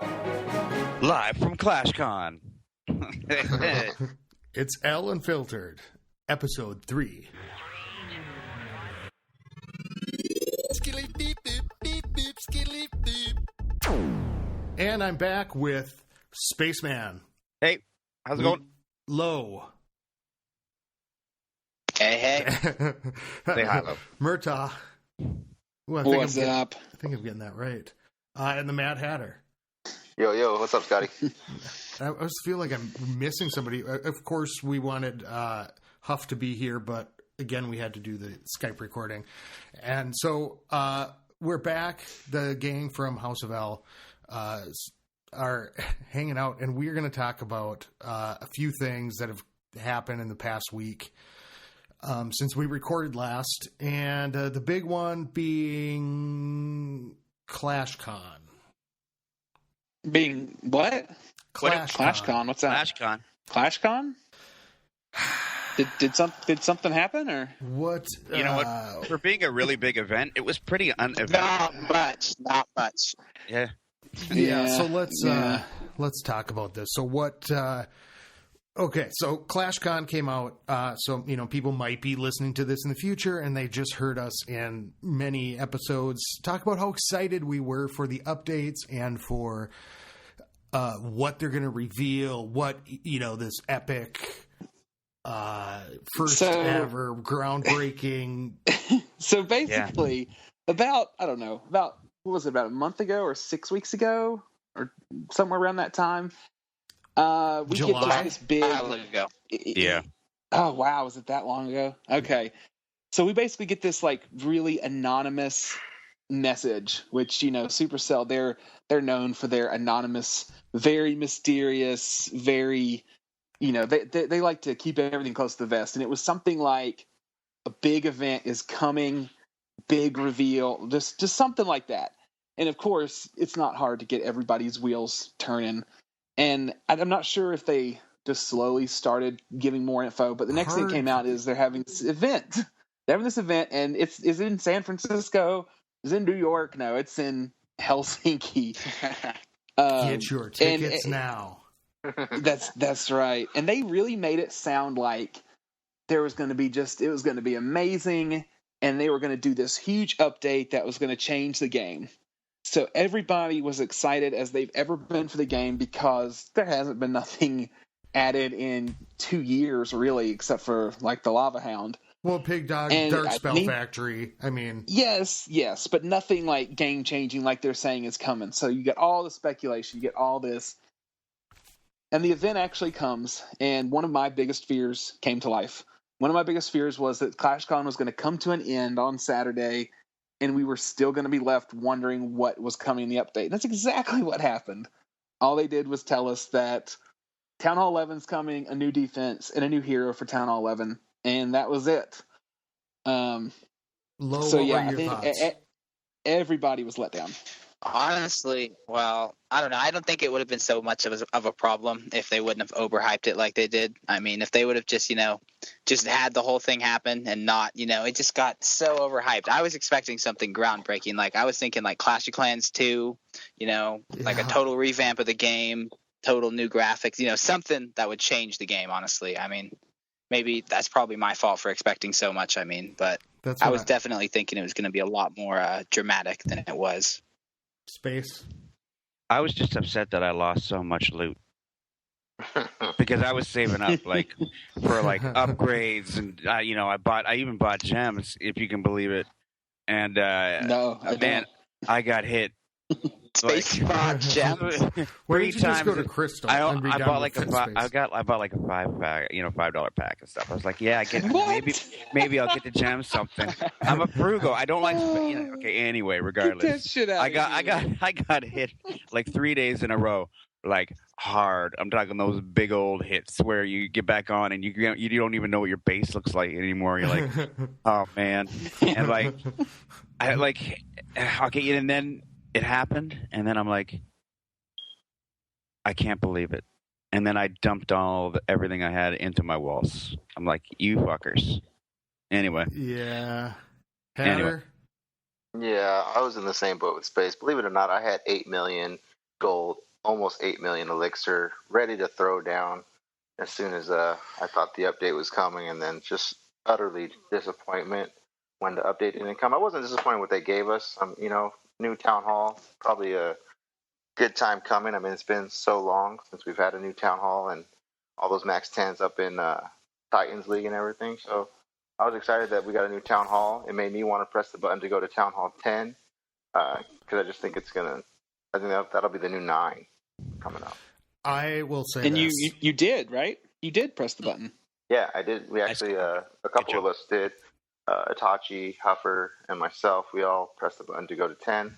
Live from ClashCon. It's Unfiltered, episode 3. And I'm back with Spaceman. Hey, how's it going? Low. Hey. Say hi, Low. Murtaugh. Ooh, What's up? I think I'm getting that right. And the Mad Hatter. Yo, what's up, Scotty? I just feel like I'm missing somebody. Of course, we wanted Huff to be here, but again, we had to do the Skype recording. And so we're back. The gang from House of L are hanging out, and we're going to talk about a few things that have happened in the past week since we recorded last. And the big one being ClashCon. Being what? ClashCon. What's that? ClashCon? Did something happen or what? You know what? For being a really big event, it was pretty Not much. Yeah. So let's talk about this. So what? Okay, so ClashCon came out. So people might be listening to this in the future, and they just heard us in many episodes talk about how excited we were for the updates and for what they're going to reveal. What this epic, first ever, groundbreaking. So basically, about what was it, about a month ago or 6 weeks ago or somewhere around that time? We July? get this big. Ago. Yeah. Oh wow, was it that long ago? Okay, so we basically get this like really anonymous message, which Supercell they're known for their anonymous, very mysterious, very they like to keep everything close to the vest, and it was something like a big event is coming, big reveal, just something like that. And of course, it's not hard to get everybody's wheels turning. And I'm not sure if they just slowly started giving more info, but the next thing that came out is they're having this event. They're having this event, and it's in San Francisco. It's in New York. No, it's in Helsinki. Get your tickets now. That's right. And they really made it sound like there was going to be it was going to be amazing, and they were going to do this huge update that was going to change the game. So everybody was excited as they've ever been for the game because there hasn't been nothing added in 2 years, really, except for like the Lava Hound. Well, Pig Dog, Dark Spell Factory. I mean, yes, but nothing like game changing like they're saying is coming. So you get all the speculation, you get all this, and the event actually comes. And one of my biggest fears came to life. One of my biggest fears was that ClashCon was going to come to an end on Saturday, and we were still going to be left wondering what was coming in the update. That's exactly what happened. All they did was tell us that Town Hall 11's coming, a new defense, and a new hero for Town Hall 11, and that was it. Low, so what yeah, were I your think thoughts? Everybody was let down. Honestly, well, I don't know. I don't think it would have been so much of a problem if they wouldn't have overhyped it like they did. I mean, if they would have just had the whole thing happen and not, it just got so overhyped. I was expecting something groundbreaking. Like I was thinking like Clash of Clans 2, like a total revamp of the game, total new graphics, something that would change the game, honestly. I mean, maybe that's probably my fault for expecting so much. I mean, but I was definitely thinking it was going to be a lot more dramatic than it was. Space. I was just upset that I lost so much loot because I was saving up for upgrades, and I even bought gems, if you can believe it. And no, I got hit. Space bought gems. Why didn't you just go to Crystal? I bought like I bought like a $5 pack and stuff. I was like, yeah, I get maybe I'll get the gem something. I'm a frugal. I don't like. Okay, anyway, regardless, get that shit out I got hit like 3 days in a row, like hard. I'm talking those big old hits where you get back on and you don't even know what your base looks like anymore. You're like, oh man, and and then it happened, and then I'm like, I can't believe it. And then I dumped everything I had into my walls. I'm like, you fuckers. Anyway. Yeah. Hatter? Yeah, I was in the same boat with Space. Believe it or not, I had 8 million gold, almost 8 million elixir, ready to throw down as soon as I thought the update was coming, and then just utterly disappointment when the update didn't come. I wasn't disappointed what they gave us. New town hall, probably a good time coming. I mean, it's been so long since we've had a new town hall and all those max 10s up in Titans League and everything. So I was excited that we got a new town hall. It made me want to press the button to go to town hall 10 because I just think I think that'll be the new 9 coming up. I will say, and this. you did, right? You did press the button. Yeah, I did. We actually, a couple of us did. Itachi, Huffer, and myself, we all pressed the button to go to 10.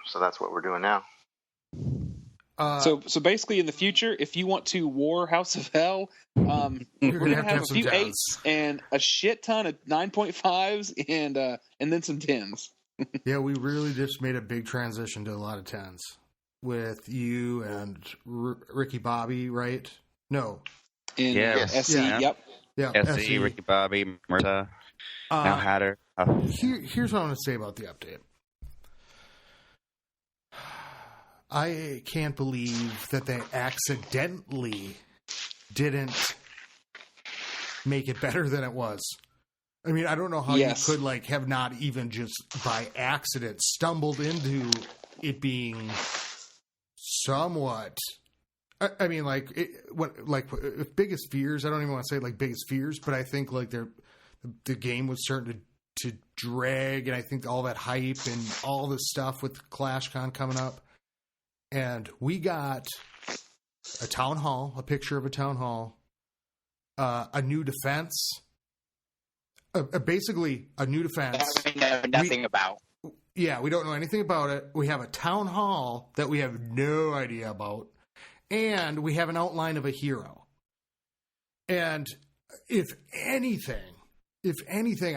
So that's what we're doing now. So basically, in the future, if you want to war House of Hell, we're gonna have a few 8s and a shit ton of 9.5s and then some 10s. Yeah, we really just made a big transition to a lot of 10s with you and Ricky Bobby, right? No. SE, yep. Yeah, SE, Ricky Bobby, Murta, now Hatter. Here's what I want to say about the update. I can't believe that they accidentally didn't make it better than it was. I mean, I don't know how you could have not even just by accident stumbled into it being somewhat. I mean, biggest fears. I don't even want to say biggest fears, but I think the game was starting to drag, and I think all that hype and all this stuff with ClashCon coming up. And we got a town hall, a picture of a town hall, a new defense, basically a new defense. That we know nothing about. Yeah, we don't know anything about it. We have a town hall that we have no idea about, and we have an outline of a hero. And if anything,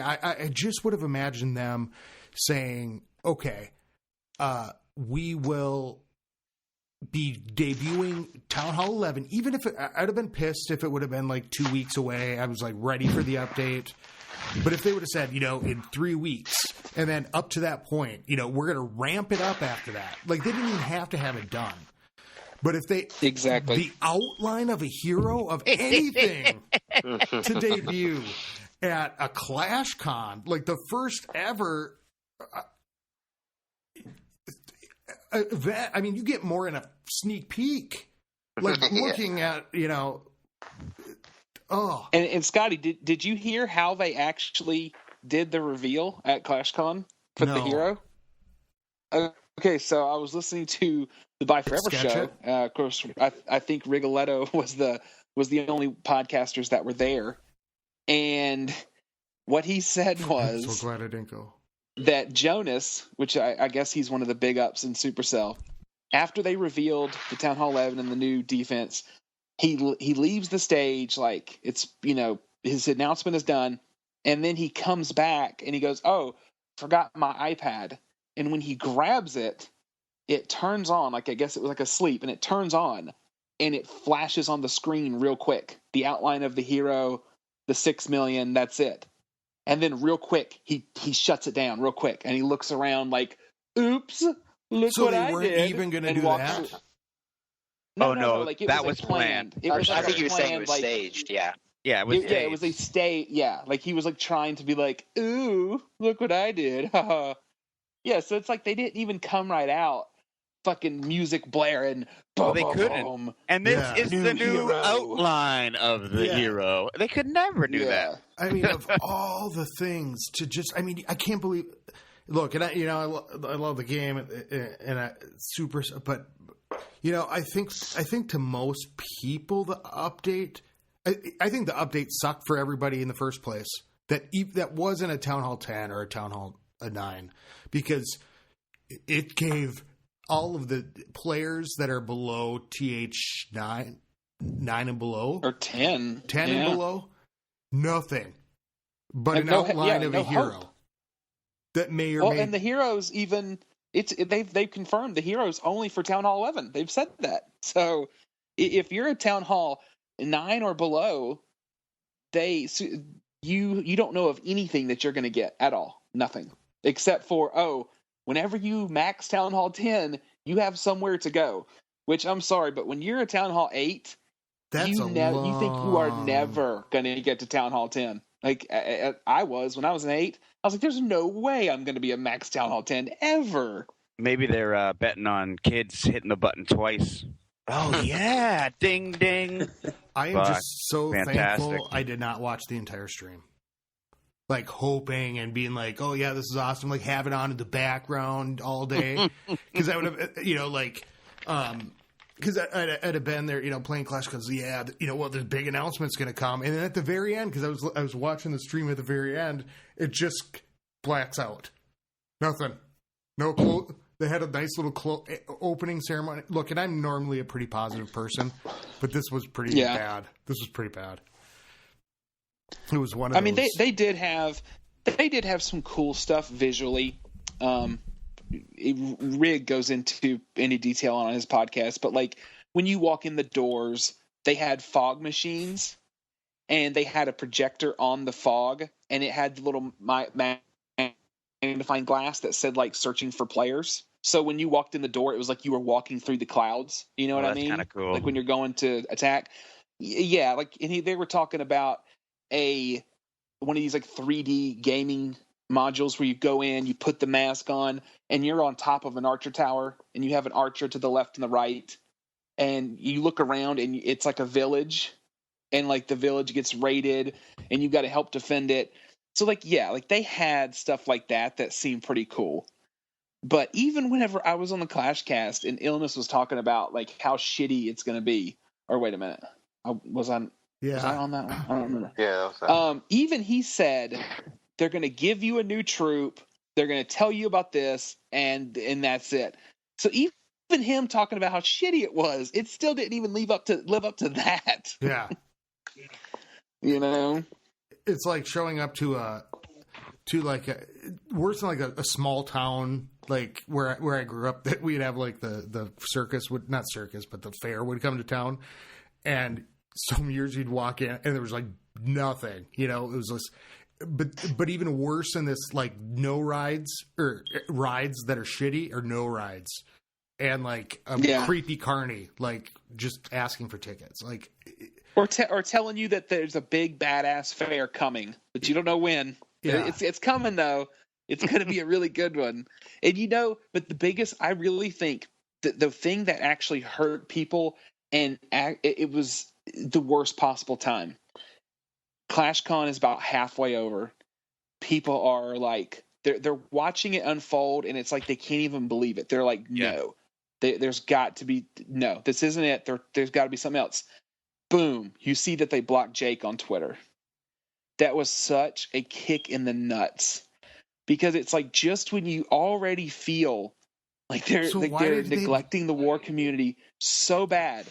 I just would have imagined them saying, okay, we will be debuting Town Hall 11, even if I'd have been pissed if it would have been 2 weeks away. I was ready for the update. But if they would have said, in 3 weeks, and then up to that point, we're going to ramp it up after that. They didn't even have to have it done. But if they the outline of a hero of anything to debut at a ClashCon, the first ever event, I mean, you get more in a sneak peek, looking at Oh, and Scotty, did you hear how they actually did the reveal at ClashCon for the hero? Okay, so I was listening to the Buy Forever show. Of course, I think Rigoletto was the only podcasters that were there, and what he said was, I'm so glad I didn't go. That Jonas, which I guess he's one of the big ups in Supercell, after they revealed the Town Hall 11 and the new defense, he leaves the stage it's his announcement is done, and then he comes back and he goes, "Oh, forgot my iPad." And when he grabs it, it turns on, I guess it was a sleep, and it turns on, and it flashes on the screen real quick. The outline of the hero, the 6 million, that's it. And then real quick, he shuts it down real quick, and he looks around "Oops, look so what I did." So they weren't even going to do that? No, it that was planned. I think he was saying it was staged, yeah. Yeah, it was staged. Yeah, it was a stage, yeah. He was trying to be "Ooh, look what I did." Yeah, so it's they didn't even come right out fucking music blaring. Well, they couldn't. And this is the new outline of the hero. They could never do that. I mean, of all the things to just, I mean, I can't believe. Look, and I love the game, and but I think to most people the update, I think the update sucked for everybody in the first place. That wasn't a Town Hall 10 or a Town Hall 9, because it gave all of the players that are below TH9 and below, or 10 and below, nothing but an outline of a hero hope. That may or may. And the heroes even they've confirmed the heroes only for Town Hall 11. They've said that. So if you're a Town Hall 9 or below, you don't know of anything that you're going to get at all. Nothing except for whenever you max Town Hall 10, You have somewhere to go. Which I'm sorry, but when you're at Town Hall 8, you think you are never going to get to Town Hall 10. Like I was when I was an 8. I was like, there's no way I'm going to be a max Town Hall 10 ever. Maybe they're betting on kids hitting the button twice. Oh, yeah. Ding, ding. I am just so fantastic. thankful I did not watch the entire stream. Like, hoping and being like, oh, yeah, this is awesome. Like, have it on in the background all day. Because I would have, because I'd have been there, playing Clash because, this big announcement's going to come. And then at the very end, because I was watching the stream at the very end, it just blacks out. Nothing. No clue. They had a nice little opening ceremony. Look, and I'm normally a pretty positive person, but this was pretty bad. This was pretty bad. It was one of those. I mean, they did have some cool stuff visually. Rig goes into any detail on his podcast, but like when you walk in the doors, they had fog machines, and they had a projector on the fog, and it had the little magnifying glass that said like searching for players. So when you walked in the door, it was like you were walking through the clouds. You know what I mean? That's kind of cool. Like when you're going to attack. Yeah, like they were talking about one of these like 3D gaming modules where you go in, you put the mask on, and you're on top of an archer tower, and you have an archer to the left and the right, and you look around, and it's like a village, and like the village gets raided, and you got to help defend it. So like, yeah, like they had stuff like that seemed pretty cool. But even whenever I was on the Clash cast and Illness was talking about like how shitty it's going to be, or wait a minute, was I on that one? I don't remember. Yeah. That was even he said they're going to give you a new troop, they're going to tell you about this, and that's it. So even him talking about how shitty it was, it still didn't even live up to that. Yeah. It's like showing up to worse than like a small town, like where I grew up, that we'd have like the circus not circus, but the fair would come to town, and some years you'd walk in and there was like nothing, it was just, but even worse than this, like no rides or rides that are shitty or no rides, and like a creepy carny, like just asking for tickets, like. Or telling you that there's a big badass fair coming, but you don't know when. Yeah. It's coming though. It's going to be a really good one. And but the biggest, I really think that the thing that actually hurt people, and it was the worst possible time. ClashCon is about halfway over. People are like, they're watching it unfold, and it's like they can't even believe it. They're like, no, there's got to be, no, this isn't it. There's got to be something else. Boom, you see that they blocked Jake on Twitter. That was such a kick in the nuts, because it's like just when you already feel like they're neglecting the war community so bad,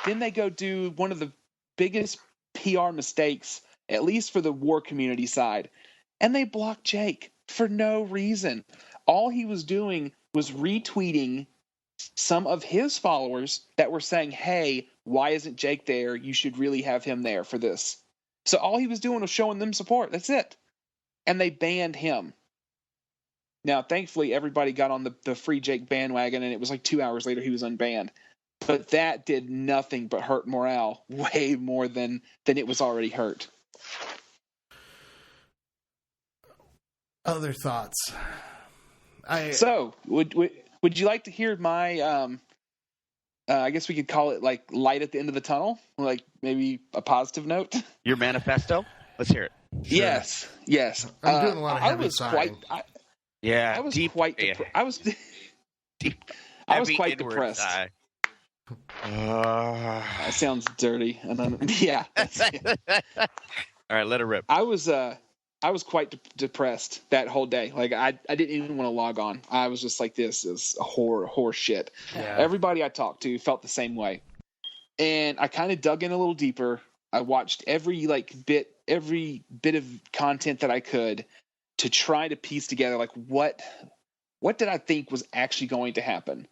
then they go do one of the biggest PR mistakes, at least for the war community side, and they block Jake for no reason. All he was doing was retweeting some of his followers that were saying, hey, why isn't Jake there? You should really have him there for this. So all he was doing was showing them support. That's it. And they banned him. Now, thankfully, everybody got on the free Jake bandwagon, and it was like 2 hours later he was unbanned. But that did nothing but hurt morale way more than it was already hurt. Other thoughts? So, would you like to hear my, I guess we could call it like light at the end of the tunnel? Like maybe a positive note? Your manifesto? Let's hear it. Sure. Yes. I'm doing a lot of heavy sighing. I was quite depressed. That sounds dirty. Yeah. All right, let it rip. I was quite depressed that whole day. Like I didn't even want to log on. I was just like, this is horror shit. Yeah. Everybody I talked to felt the same way. And I kind of dug in a little deeper. I watched every bit of content that I could to try to piece together like what did I think was actually going to happen.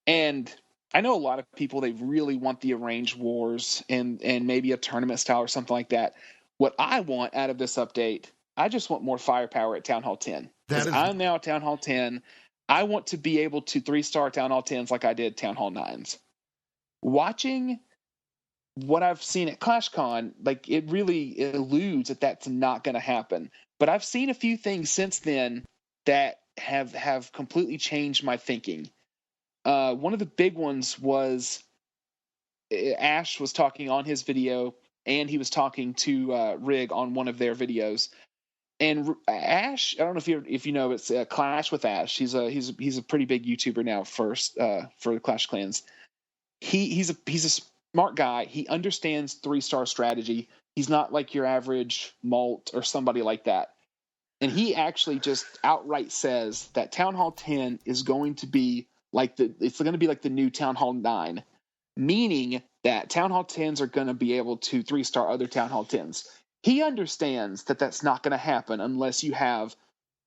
And I know a lot of people, they really want the arranged wars and maybe a tournament style or something like that. What I want out of this update, I just want more firepower at Town Hall 10. I'm now at Town Hall 10. I want to be able to 3-star Town Hall 10s like I did Town Hall 9s. Watching what I've seen at ClashCon, like it really alludes that that's not going to happen. But I've seen a few things since then that have completely changed my thinking. One of the big ones was Ash was talking on his video, and he was talking to Rig on one of their videos. And Ash, I don't know if you know, it's Clash with Ash. He's a pretty big YouTuber now for Clash Clans. He's a smart guy. He understands 3-star strategy. He's not like your average Malt or somebody like that. And he actually just outright says that Town Hall 10 is going to be like the new Town Hall 9, meaning that Town Hall 10s are going to be able to 3-star other Town Hall 10s. He understands that that's not going to happen unless you have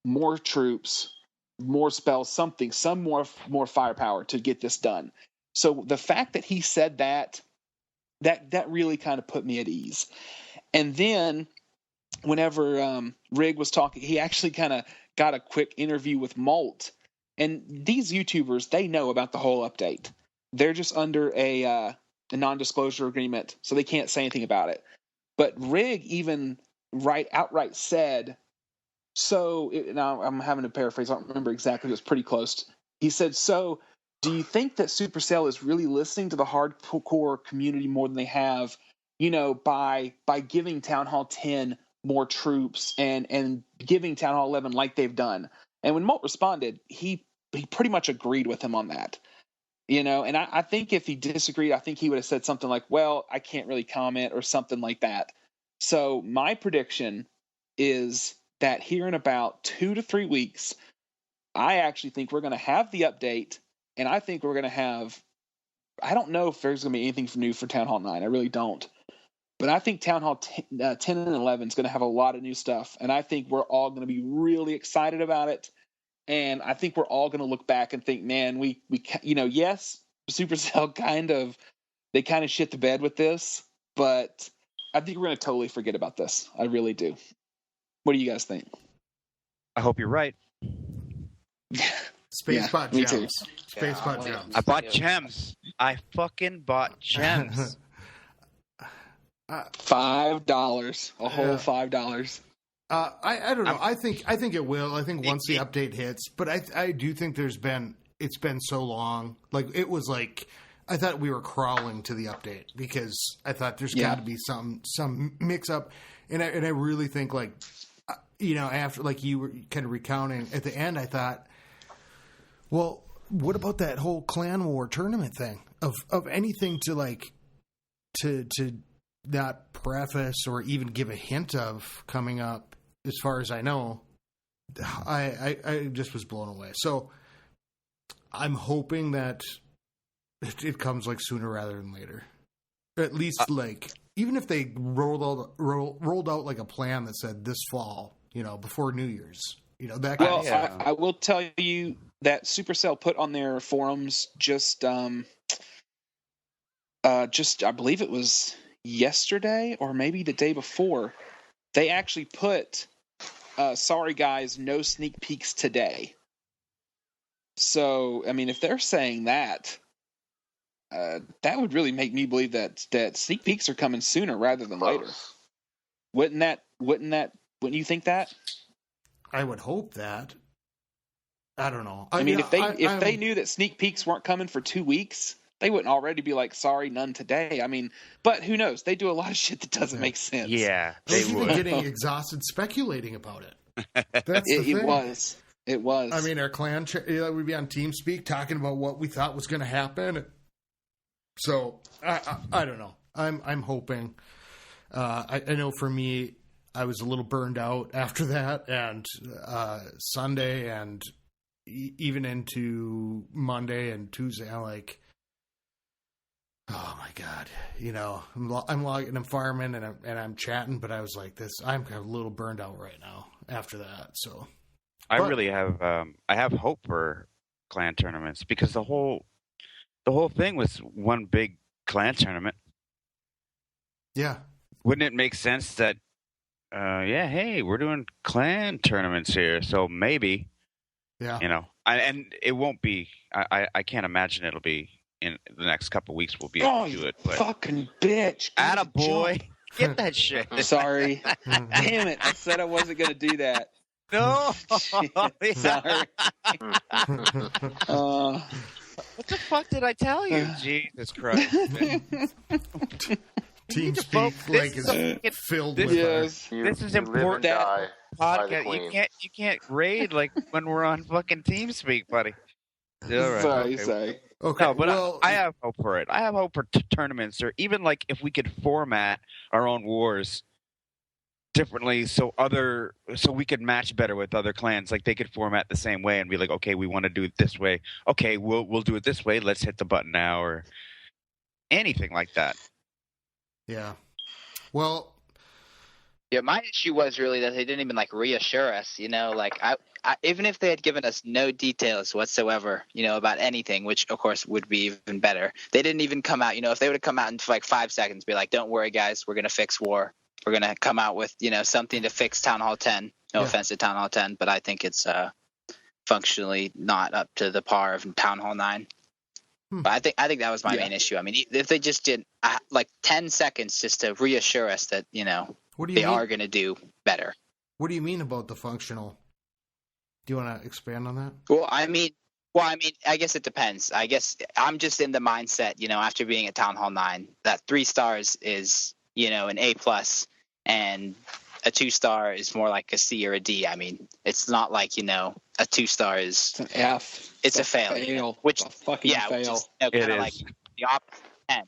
more troops, more spells, some more firepower to get this done. So the fact that he said that really kind of put me at ease. And then whenever Rig was talking, he actually kind of got a quick interview with Malt. And these YouTubers, they know about the whole update. They're just under a non-disclosure agreement, so they can't say anything about it. But Rig even outright said, now I'm having to paraphrase, I don't remember exactly, it was pretty close. He said, so do you think that Supercell is really listening to the hardcore community more than they have, by giving Town Hall 10 more troops and giving Town Hall 11 like they've done? And when Molt responded, he pretty much agreed with him on that. And I think if he disagreed, I think he would have said something like, well, I can't really comment or something like that. So my prediction is that here in about 2 to 3 weeks, I actually think we're going to have the update, and I think we're going to have, I don't know if there's going to be anything new for Town Hall 9. I really don't. But I think Town Hall 10 and 11 is going to have a lot of new stuff, and I think we're all going to be really excited about it. And I think we're all going to look back and think, man, we yes, Supercell kind of shit the bed with this, but I think we're going to totally forget about this. I really do. What do you guys think? I hope you're right. Spot me gems. too. Spot gems. I bought gems. I fucking bought gems. $5, a whole $5. I don't know. I think it will. I think once the update hits, but I do think it's been so long. Like it was like I thought we were crawling to the update because I thought there's got to be some mix up, and I really think like after like you were kind of recounting at the end, I thought, well, what about that whole Clan War tournament thing of anything to like to not preface or even give a hint of coming up. As far as I know, I just was blown away. So I'm hoping that it comes like sooner rather than later. Or at least like even if they rolled out like a plan that said this fall, before New Year's, that. Well, I will tell you that Supercell put on their forums just I believe it was yesterday or maybe the day before. They actually put, sorry guys, no sneak peeks today. So, I mean, if they're saying that, that would really make me believe that sneak peeks are coming sooner rather than later. Wouldn't you think that? I would hope that. I don't know. I mean, if they knew that sneak peeks weren't coming for 2 weeks, they wouldn't already be like, sorry, none today. I mean, but who knows? They do a lot of shit that doesn't make sense. Yeah, they were getting exhausted speculating about it. That's the thing. It was. I mean, our clan would be on TeamSpeak talking about what we thought was going to happen. So I don't know. I'm hoping. I know for me, I was a little burned out after that, and Sunday and even into Monday and Tuesday, I'm like, oh my God, I'm logging, I'm farming and I'm chatting, but I was like this, I'm a little burned out right now after that. So I really have, I have hope for clan tournaments because the whole thing was one big clan tournament. Yeah. Wouldn't it make sense that, hey, we're doing clan tournaments here, so maybe Yeah. And it won't be. I can't imagine it'll be in the next couple of weeks. We'll be able to do it. But Fucking bitch! attaboy, get that shit. Sorry, damn it! I said I wasn't gonna do that. No, Sorry. What the fuck did I tell you? Jesus Christ! TeamSpeak is filled with. Yes. This is important. Podcast. You can't raid like when we're on fucking TeamSpeak, buddy. All right. Sorry. Okay, No, but I have hope for it. I have hope for tournaments, or even like if we could format our own wars differently, so we could match better with other clans. Like they could format the same way and be like, okay, we want to do it this way. Okay, we'll do it this way. Let's hit the button now, or anything like that. Yeah. Well. Yeah, my issue was really that they didn't even like reassure us. Like I even if they had given us no details whatsoever, about anything, which of course would be even better. They didn't even come out. If they would have come out in like 5 seconds, be like, "Don't worry, guys, we're gonna fix war. We're gonna come out with something to fix Town Hall 10." No offense to Town Hall 10, but I think it's functionally not up to the par of Town Hall 9. But I think that was my main issue. I mean, if they just did like 10 seconds just to reassure us that they are going to do better. What do you mean about the functional? Do you want to expand on that? Well, I mean, I guess it depends. I guess I'm just in the mindset, after being at Town Hall 9, that 3 stars is, an A+, and a 2-star is more like a C or a D. I mean, it's not like, a 2-star is it's an F. It's a fail. Which a fucking fail. Which is, kind of like the opposite end.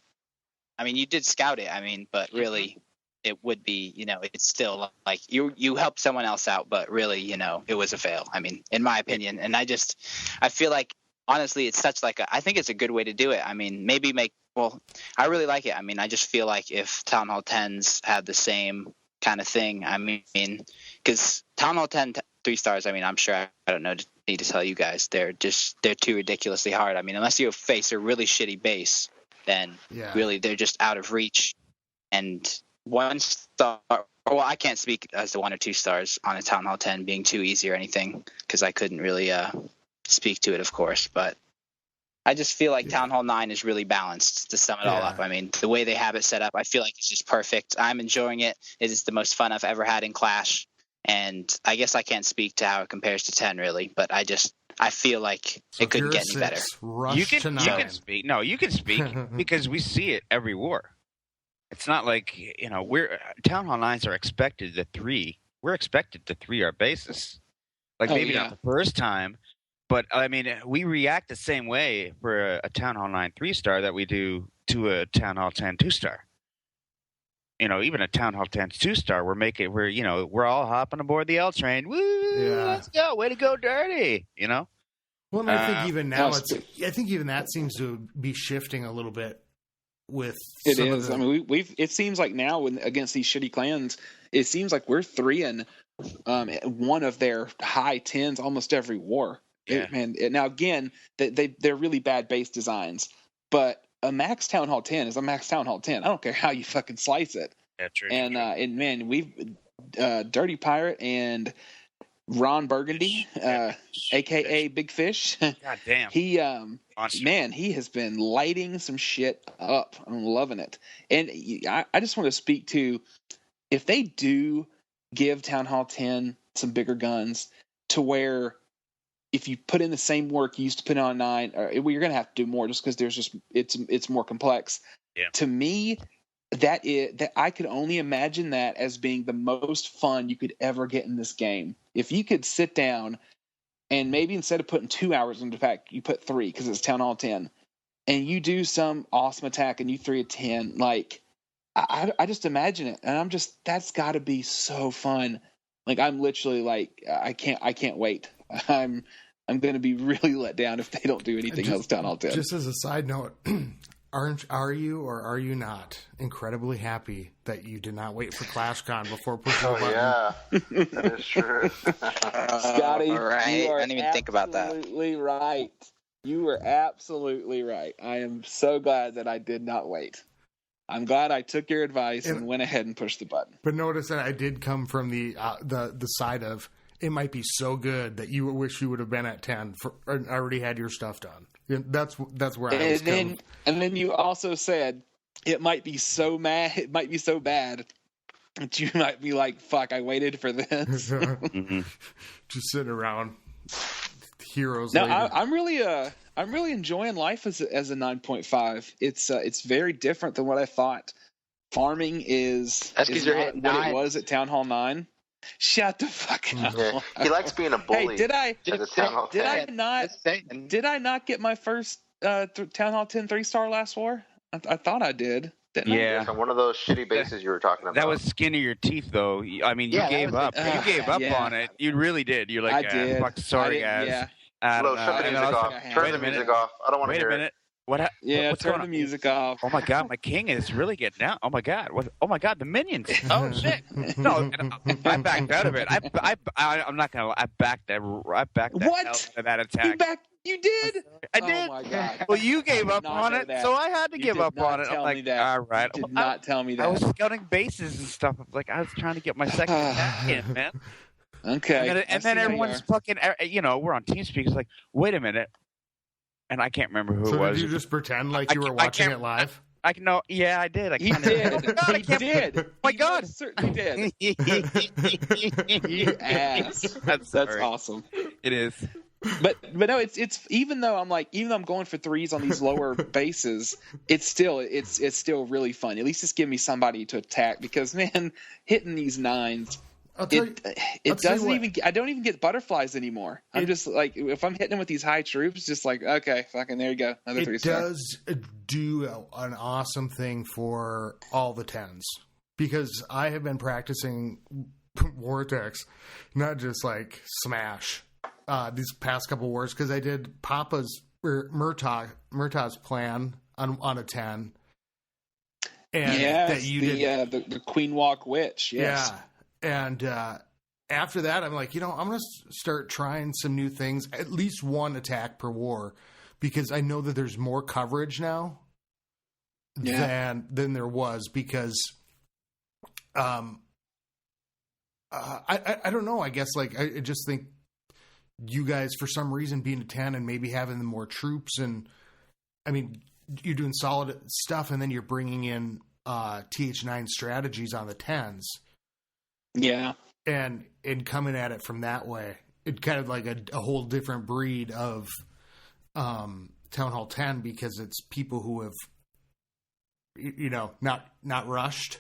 I mean, you did scout it. I mean, but really, it would be, it's still like you helped someone else out, but really, it was a fail. I mean, in my opinion, and I feel like honestly, it's such like I think it's a good way to do it. I mean, I really like it. I mean, I just feel like if Town Hall 10s had the same kind of thing, I mean, because Town Hall 10 3 stars, I mean, I'm sure I don't need to tell you guys, they're too ridiculously hard. I mean, unless you face a really shitty base, then really they're just out of reach. And 1 star, well, I can't speak as to 1 or 2 stars on a Town Hall 10 being too easy or anything, because I couldn't really speak to it, of course. But I just feel like Town Hall 9 is really balanced, to sum it all up. I mean, the way they have it set up, I feel like it's just perfect. I'm enjoying it. It is the most fun I've ever had in Clash. And I guess I can't speak to how it compares to 10, really. But I feel like it couldn't get any better. You can speak. No, you can speak because we see it every war. It's not like, Town Hall 9s are expected to 3. We're expected to 3 our bases. Like maybe not the first time, but I mean, we react the same way for a Town Hall 9 3-star that we do to a Town Hall 10 2-star. Even a Town Hall 10 2-star, we're all hopping aboard the L train. Woo! Yeah. Let's go! Way to go, Dirty! Well, and I think even now I think even that seems to be shifting a little bit. With it is. I mean, it seems like now against these shitty clans, it seems like we're 3-ing one of their high 10s almost every war. Yeah. Now again, they're really bad base designs, but a max Town Hall 10 is a max Town Hall 10. I don't care how you fucking slice it. Yeah, true. And man, we've Dirty Pirate and Ron Burgundy, aka Big Fish. God damn. He he has been lighting some shit up. I'm loving it. And I just want to speak to, if they do give Town Hall 10 some bigger guns, to where if you put in the same work you used to put on 9, you're going to have to do more just because it's more complex. Yeah. To me, that I could only imagine that as being the most fun you could ever get in this game. If you could sit down and maybe instead of putting 2 hours into pack, you put 3 because it's Town Hall 10, and you do some awesome attack and you 3 a 10, like I just imagine it, and that's got to be so fun. Like I'm literally like I can't wait. I'm going to be really let down if they don't do anything else Town Hall 10. Just as a side note, are you or are you not incredibly happy that you did not wait for ClashCon before pushing the button? Yeah, that is true. Scotty, right. you are I didn't even think about that. Absolutely right. You were absolutely right. I am so glad that I did not wait. I'm glad I took your advice and went ahead and pushed the button. But notice that I did come from the side of, it might be so good that you wish you would have been at 10 or already had your stuff done. That's where I was. And then you also said it might be so bad that you might be like, "Fuck, I waited for this." Just sitting around, heroes. No, I'm really enjoying life as a 9.5. It's very different than what I thought. Farming is That's 'cause you're not hitting what 9. it was at Town Hall 9. Shut the fuck up. Yeah. He likes being a bully. Hey, did I Saying. not get my first Town Hall 10 3-star last war? I thought I did. Didn't I? Yeah. On one of those shitty bases you were talking about. That was skin of your teeth, though. I mean, you gave up. You gave up yeah. on it. You really did. You're like, I did. Fuck, sorry, guys. Yeah. I Flo, don't know. turn the And music I was off. like, Turn wait the a minute. music off. I don't want to Wait hear a it. minute. What's Turn going the on? music off. Oh my god, my king is really getting down. Oh my god, oh my god, the minions. Oh shit. No, I backed out of it. I'm not gonna lie. I backed that. What? Hell out of that attack. You did? I did. Oh my god. Well, you gave I up did not on know it, that. so I had to You give did up not on it. I'm tell like, me that. all right. You did not tell me that. I was scouting bases and stuff. Like I was trying to get my second attack in, man. Okay. And then everyone's fucking. We're on TeamSpeak. It's like, wait a minute. And I can't remember who So it was. did you just pretend like you were watching it live? I know. Yeah, I did. He did. Oh my god, He did. Oh my god. Certainly did. You ass. That's awesome. It is. But no, it's even though I'm going for threes on these lower bases, it's still really fun. At least just give me somebody to attack, because man, hitting these nines, it doesn't even. I don't even get butterflies anymore. I'm just like, if I'm hitting them with these high troops, just like, okay, fucking there you go, another 3-star. It does do an awesome thing for all the 10s, because I have been practicing Vortex, not just like Smash, these past couple wars, because I did Papa's or Murtaugh's plan on a 10. And that you did the Queen Walk Witch. Yes. Yeah. And after that, I'm like, I'm going to start trying some new things, at least one attack per war, because I know that there's more coverage now than there was, because I don't know. I guess like I just think you guys, for some reason, being a 10 and maybe having the more troops, and I mean, you're doing solid stuff, and then you're bringing in TH9 strategies on the 10s. Yeah. And coming at it from that way, it kind of like a whole different breed of Town Hall 10, because it's people who have, not rushed.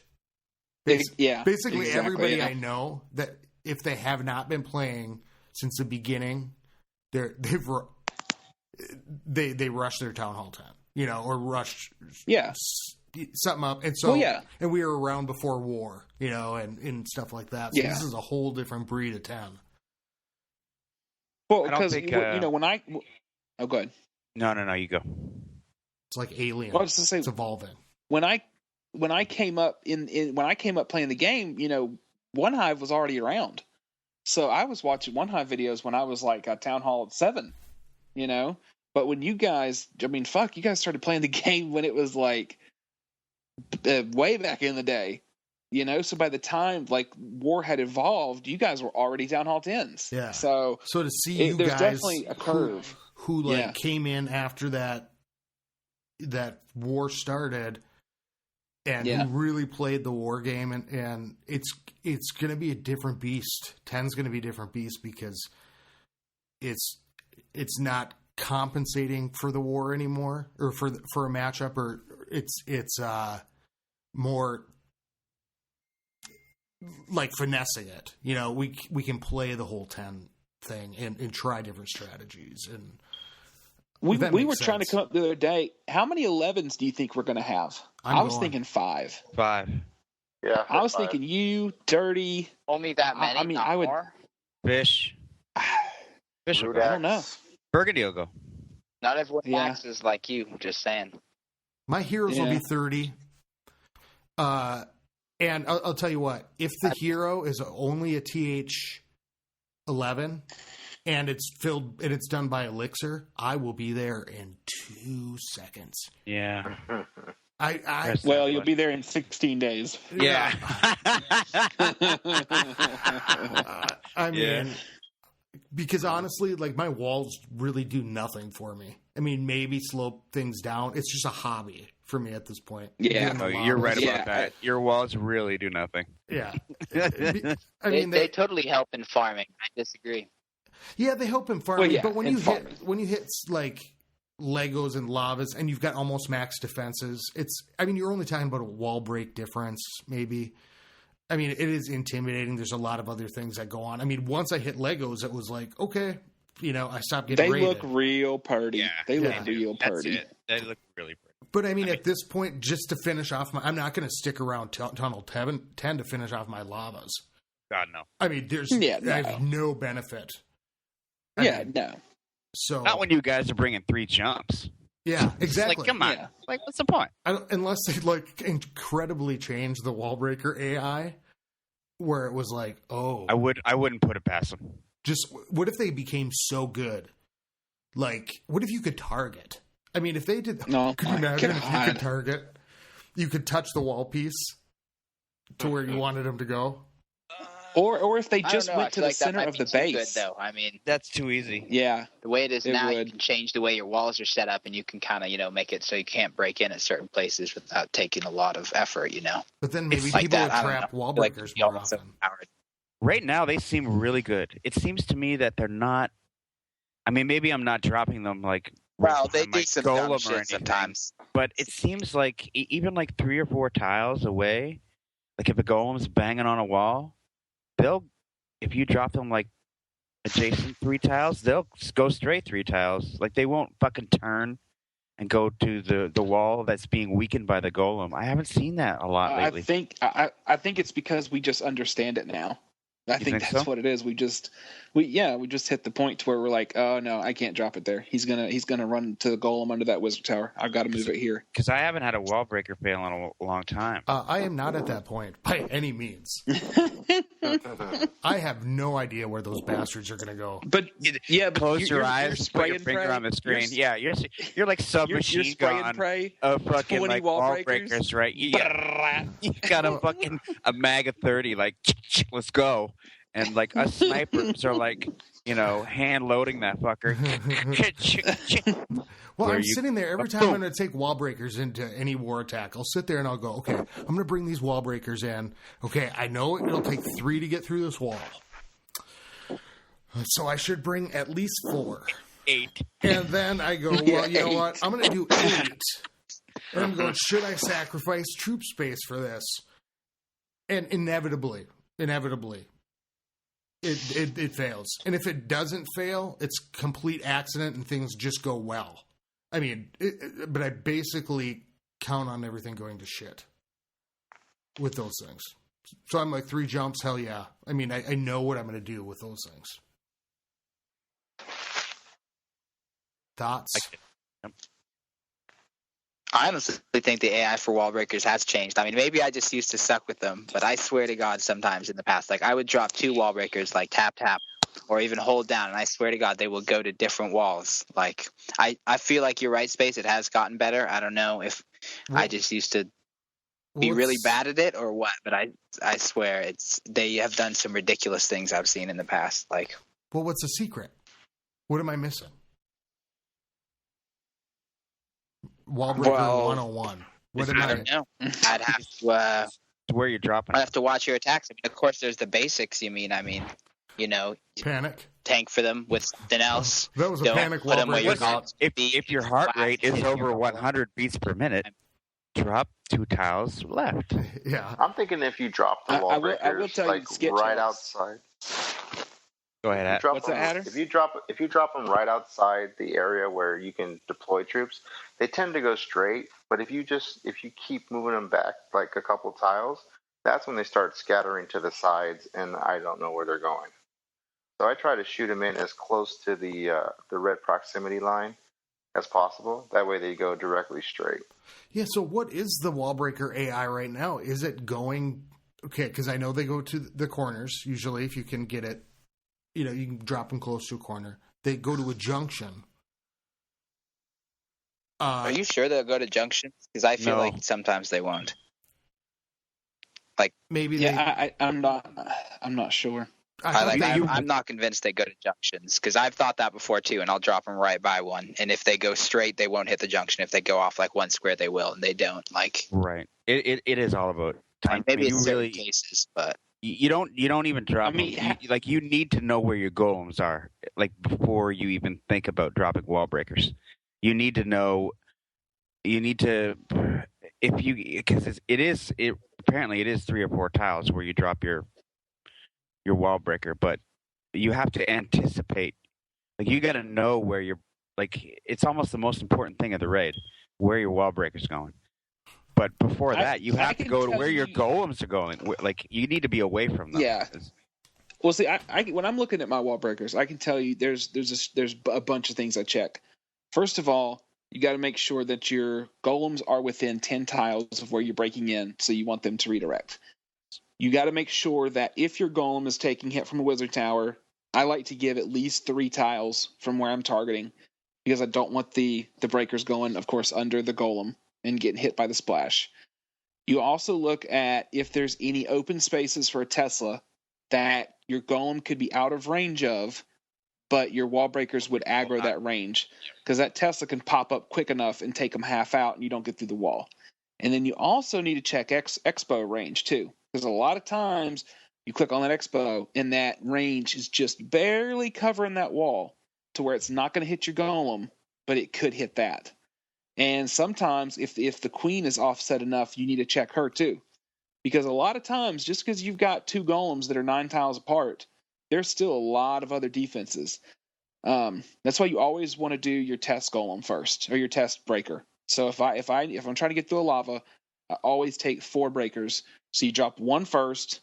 Basically, exactly, everybody I know that if they have not been playing since the beginning, they rush their Town Hall 10, or rush something up, and so and we were around before war, and stuff like that. So this is a whole different breed of 10. Well, because when I go ahead. No, you go. It's like Alien. Well, I was to say, it's evolving. When I came up playing the game, One Hive was already around, so I was watching One Hive videos when I was like a Town Hall at 7, But when you guys, you guys started playing the game when it was like way back in the day, So by the time like war had evolved, you guys were already Town Hall 10s. Yeah. So to see you there's guys definitely a curve who came in after that war started, and who really played the war game, and it's going to be a different beast. 10's going to be a different beast, because it's not compensating for the war anymore, or for a matchup, or it's more like finessing it. We can play the whole 10 thing and try different strategies, and we were trying to come up the other day. How many 11s do you think we're going to have? I was thinking 5. 5. Yeah, I was thinking you, Dirty. Only that many. I mean, I would. More? Fish. Fish. I don't know. Burgundy will go. Not everyone maxes like you. Just saying. My heroes will be 30. And I'll tell you what, if the hero is only a TH11 and it's filled and it's done by Elixir, I will be there in 2 seconds. Yeah. Well, you'll be there in 16 days. Yeah. I mean, because honestly, like my walls really do nothing for me. I mean, maybe slow things down. It's just a hobby for me at this point. Yeah. No, you're right about that. Your walls really do nothing. Yeah. I They, mean, they totally help in farming. I disagree. yeah, they help in farming, Well, yeah, but when in you farming. hit like Legos and lavas and you've got almost max defenses, you're only talking about a wall break difference, maybe. I mean, it is intimidating. There's a lot of other things that go on. I mean, once I hit Legos, it was like, okay, I stopped getting They raided. look real pretty. Yeah, they look yeah. real That's pretty. it. They look really pretty. But I mean, at this point, just to finish off I'm not going to stick around Tunnel 10 to finish off my lavas. God, no. I mean, I have no benefit. I mean, No. So Not when you guys are bringing 3 jumps. yeah, exactly. Like, come on. Yeah. Like, what's the point? Unless they like incredibly change the wall breaker AI, where it was like, oh, I wouldn't put it past them. just what if they became so good? Like, what if you could target? I mean, if they did, No, could you my imagine if you God. could target? You could touch the wall piece to where you wanted them to go. Or if they I don't just know, I went to feel the like that center might of be the too base. Good, though. I mean, That's too easy. Yeah. the way it is It now, you would. can change the way your walls are set up, and you can kind of, make it so you can't break in at certain places without taking a lot of effort, But then maybe Like people that, would I don't trap know. wall Like, breakers y'all more are so often. powered. Right now, they seem really good. It seems to me that they're not. I mean, maybe I'm not dropping them like. Well, they on my do some dumb golem or shit anything, sometimes. but it seems like even like 3 or 4 tiles away, like if a golem's banging on a wall, if you drop them like adjacent 3 tiles, they'll go straight 3 tiles. Like they won't fucking turn and go to the wall that's being weakened by the golem. I haven't seen that a lot lately. I think it's because we just understand it now. I think think that's so? what it is. We just hit the point to where we're like, oh no, I can't drop it there. He's gonna run to the golem under that wizard tower. I've got to move it here. Because I haven't had a wall breaker fail in a long time. I am not at that point by any means. I have no idea where those bastards are going to go. But yeah, but Close your you're eyes, put spray your and finger pray. on the screen. You're, You're like you're submachine spray and gun pray. of fucking 20 like wall wall breakers. breakers, right? You got a fucking a mag of 30, like let's go. And like us snipers are like, hand loading that fucker. Well, Where I'm you- sitting there every time I'm going to take wall breakers into any war attack. I'll sit there and I'll go, okay, I'm going to bring these wall breakers in. Okay, I know it'll take 3 to get through this wall. So I should bring at least 4. 8. And then I go, well, you know what? I'm going to do 8. And I'm going, should I sacrifice troop space for this? And inevitably, it fails. And if it doesn't fail, it's complete accident and things just go well. I mean, but I basically count on everything going to shit with those things. So I'm like 3 jumps, hell yeah. I mean, I know what I'm going to do with those things. Thoughts? I honestly think the AI for wall breakers has changed. I mean, maybe I just used to suck with them, but I swear to God, sometimes in the past, like I would drop 2 wall breakers, like tap, or even hold down, and I swear to God, they will go to different walls. Like, I feel like you're right, Space. It has gotten better. I don't know if I just used to be really bad at it or what, but I swear they have done some ridiculous things I've seen in the past. Like, well, what's the secret? What am I missing? Wallbreaker 101. What am I don't know. I'd have to. Where you're dropping? I have to watch your attacks. I mean, of course, there's the basics. Panic. Tank for them with something else. That was a Don't panic put 'em where wallbreaker. you're not. If your heart rate is over 100 beats per minute, drop 2 tiles left. Yeah. I'm thinking if you drop the wall I will breakers tell you like the sketch right house. outside. Go ahead, At. What's that, Adder? If you drop them right outside the area where you can deploy troops, they tend to go straight. But if you keep moving them back like a couple tiles, that's when they start scattering to the sides, and I don't know where they're going. So I try to shoot them in as close to the red proximity line as possible. That way they go directly straight. Yeah, so what is the wallbreaker AI right now? Is it going... Okay, because I know they go to the corners, usually, if you can get it. You can drop them close to a corner. They go to a junction. Are you sure they'll go to junctions? Because I feel No. like sometimes they won't. Maybe I'm not sure. I'm not convinced they go to junctions because I've thought that before too, and I'll drop them right by one. And if they go straight, they won't hit the junction. If they go off like one square, they will, and they don't. Like It is all about time. maybe you it's certain really cases, but you don't even drop them. You need to know where your golems are like before you even think about dropping wall breakers. You need to know. You need to because apparently it is 3 or 4 tiles where you drop your wall breaker, but you have to anticipate. Like you got to know where you're. Like it's almost the most important thing of the raid, where your wall breaker's going. But before that, you have to go to where your golems are going. Like you need to be away from them. Yeah. Well, see, I when I'm looking at my wall breakers, I can tell you there's a bunch of things I check. First of all, you got to make sure that your golems are within 10 tiles of where you're breaking in, so you want them to redirect. You got to make sure that if your golem is taking hit from a wizard tower, I like to give at least 3 tiles from where I'm targeting, because I don't want the breakers going, of course, under the golem and getting hit by the splash. You also look at if there's any open spaces for a Tesla that your golem could be out of range of, but your wall breakers would aggro that range, because that Tesla can pop up quick enough and take them half out and you don't get through the wall. And then you also need to check Expo range too, because a lot of times you click on that Expo and that range is just barely covering that wall to where it's not going to hit your golem, but it could hit that. And sometimes if the queen is offset enough, you need to check her too, because a lot of times just because you've got 2 golems that are 9 tiles apart, there's still a lot of other defenses. That's why you always want to do your test golem first, or your test breaker. So if I'm trying to get through a lava, I always take 4 breakers. So you drop 1 first,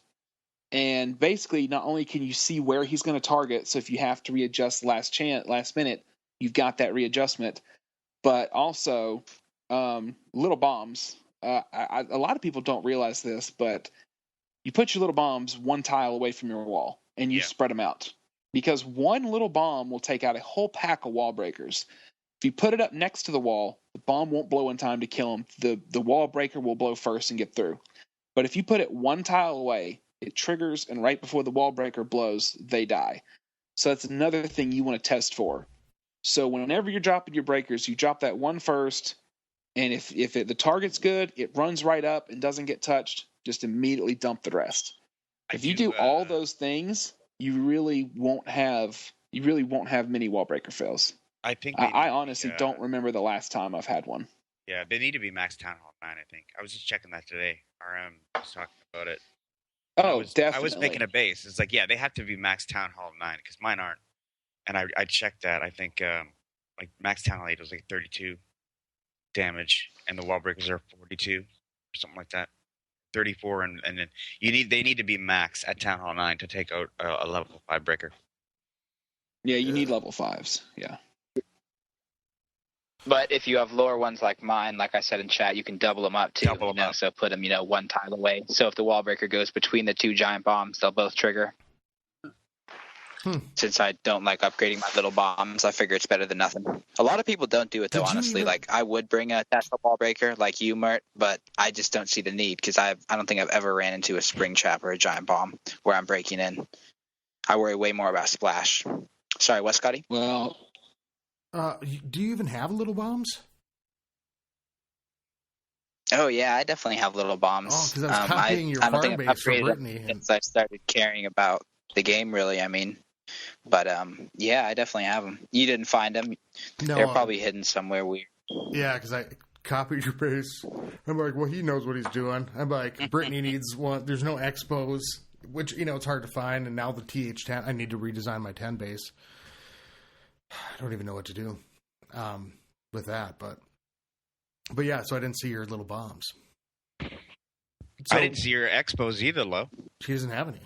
and basically not only can you see where he's going to target, so if you have to readjust last minute, you've got that readjustment. But also little bombs. A lot of people don't realize this, but you put your little bombs 1 tile away from your wall, and you spread them out, because 1 little bomb will take out a whole pack of wall breakers. If you put it up next to the wall, the bomb won't blow in time to kill him. The wall breaker will blow first and get through. But if you put it 1 tile away, it triggers, and right before the wall breaker blows, they die. So that's another thing you want to test for. So whenever you're dropping your breakers, you drop that 1 first, and if the target's good, it runs right up and doesn't get touched, just immediately dump the rest. If you do all those things, you really won't have many wall breaker fails. I honestly don't remember the last time I've had one. Yeah, they need to be max Town Hall 9, I think. I was just checking that today. RM was talking about it. Definitely. I was making a base. It's like, yeah, they have to be max Town Hall 9, because mine aren't. And I checked that. I think like max Town Hall 8 was like 32 damage, and the wall breakers are 42 or something like that. 34, and then they need to be max at Town Hall 9 to take out a level 5 breaker. Yeah, you need level 5s. Yeah. But if you have lower ones like mine, like I said in chat, you can double them up too. So put them 1 tile away. So if the wall breaker goes between the 2 giant bombs, they'll both trigger. Since I don't like upgrading my little bombs, I figure it's better than nothing. A lot of people don't do it though, honestly. Like I would bring a Tesla wall breaker like you, Mert, but I just don't see the need, because I don't think I've ever ran into a spring trap or a giant bomb where I'm breaking in. I worry way more about splash. Sorry, what, Scotty? Well, do you even have little bombs? Oh yeah, I definitely have little bombs. Oh, because I was copying your farm base from Brittany since I started caring about the game, really. I mean. But yeah, I definitely have them. You didn't find them? No, they're probably hidden somewhere weird. Yeah, because I copied your base. I'm like, well, he knows what he's doing. I'm like, Brittany needs one. There's no XBows, which it's hard to find. And now the TH10, I need to redesign my 10 base. I don't even know what to do with that, but yeah. So I didn't see your little bombs. So, I didn't see your XBows either, Lo. She doesn't have any.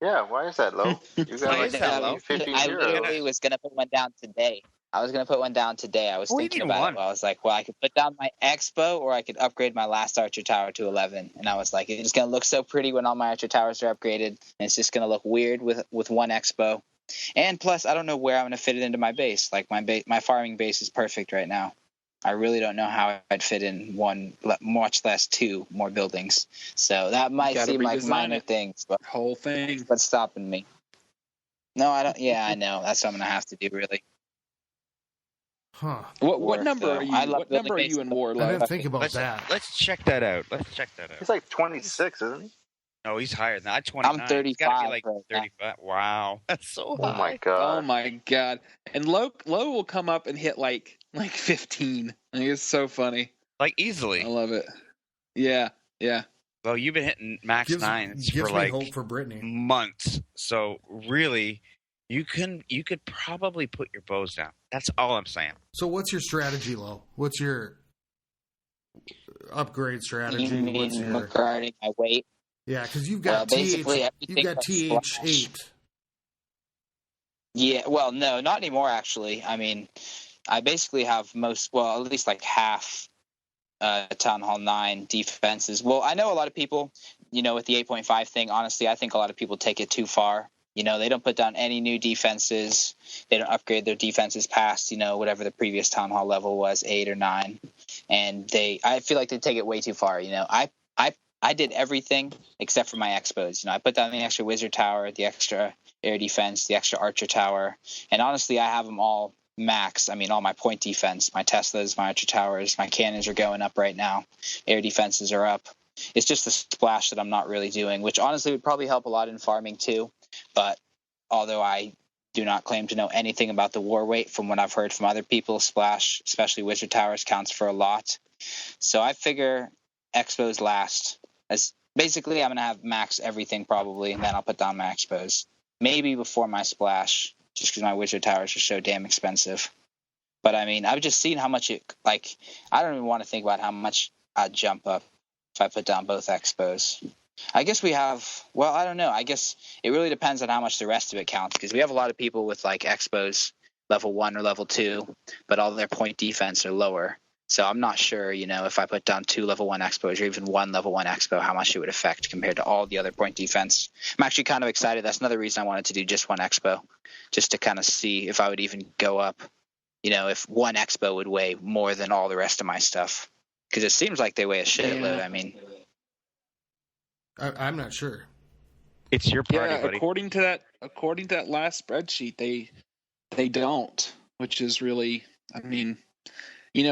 Yeah, why is that low? You got like 50 I literally was going to put one down today. I was thinking about it. I was like, well, I could put down my Expo, or I could upgrade my last Archer Tower to 11. And I was like, it's going to look so pretty when all my Archer Towers are upgraded. And it's just going to look weird with 1 Expo. And plus, I don't know where I'm going to fit it into my base. Like my farming base is perfect right now. I really don't know how I'd fit in one, much less two more buildings. So that might seem like minor things, but whole thing. What's stopping me? No, I don't. Yeah, I know. That's what I'm gonna have to do. Really. Huh. What number are you? What number are you in war? I didn't think about that. Let's check that out. He's like 26, isn't he? No, he's higher than that. I'm 29. I'm 35. It's gotta be like right 35. Wow, that's so high. Oh my god. Oh my god! And low will come up and hit like 15. It's so funny. Like easily. I love it. Yeah. Well, you've been hitting max nines gives for me like hope for Brittany. months. So really, you could probably put your bows down. That's all I'm saying. So what's your strategy, Lo? What's your upgrade strategy? You mean regarding my weight? Yeah, because you've got TH8. Yeah, well, no, not anymore, actually. I mean, I basically have at least like half Town Hall 9 defenses. Well, I know a lot of people, with the 8.5 thing, honestly, I think a lot of people take it too far. They don't put down any new defenses. They don't upgrade their defenses past, whatever the previous Town Hall level was, 8 or 9. And I feel like they take it way too far. I did everything except for my XBows. I put down the extra Wizard Tower, the extra Air Defense, the extra Archer Tower. And honestly, I have them all max. I mean, all my point defense, my Teslas, my Archer Towers, my cannons are going up right now. Air defenses are up. It's just the splash that I'm not really doing, which honestly would probably help a lot in farming too. But although I do not claim to know anything about the war weight, from what I've heard from other people, splash, especially Wizard Towers, counts for a lot. So I figure XBows last. As basically, I'm going to have max everything probably, and then I'll put down my XBows. Maybe before my splash, just because my Wizard Towers are so damn expensive. But I mean, I've just seen how much I don't even want to think about how much I'd jump up if I put down both XBows. I guess I don't know. I guess it really depends on how much the rest of it counts, because we have a lot of people with like XBows level 1 or level 2, but all their point defense are lower. So I'm not sure, if I put down 2 level 1 XBows or even 1 level 1 XBow, how much it would affect compared to all the other point defense. I'm actually kind of excited. That's another reason I wanted to do just 1 XBow, just to kind of see if I would even go up, if 1 XBow would weigh more than all the rest of my stuff. Because it seems like they weigh a shitload. Yeah. I mean, I'm not sure. It's your party, buddy. According to that last spreadsheet, they don't, which is really, I mean,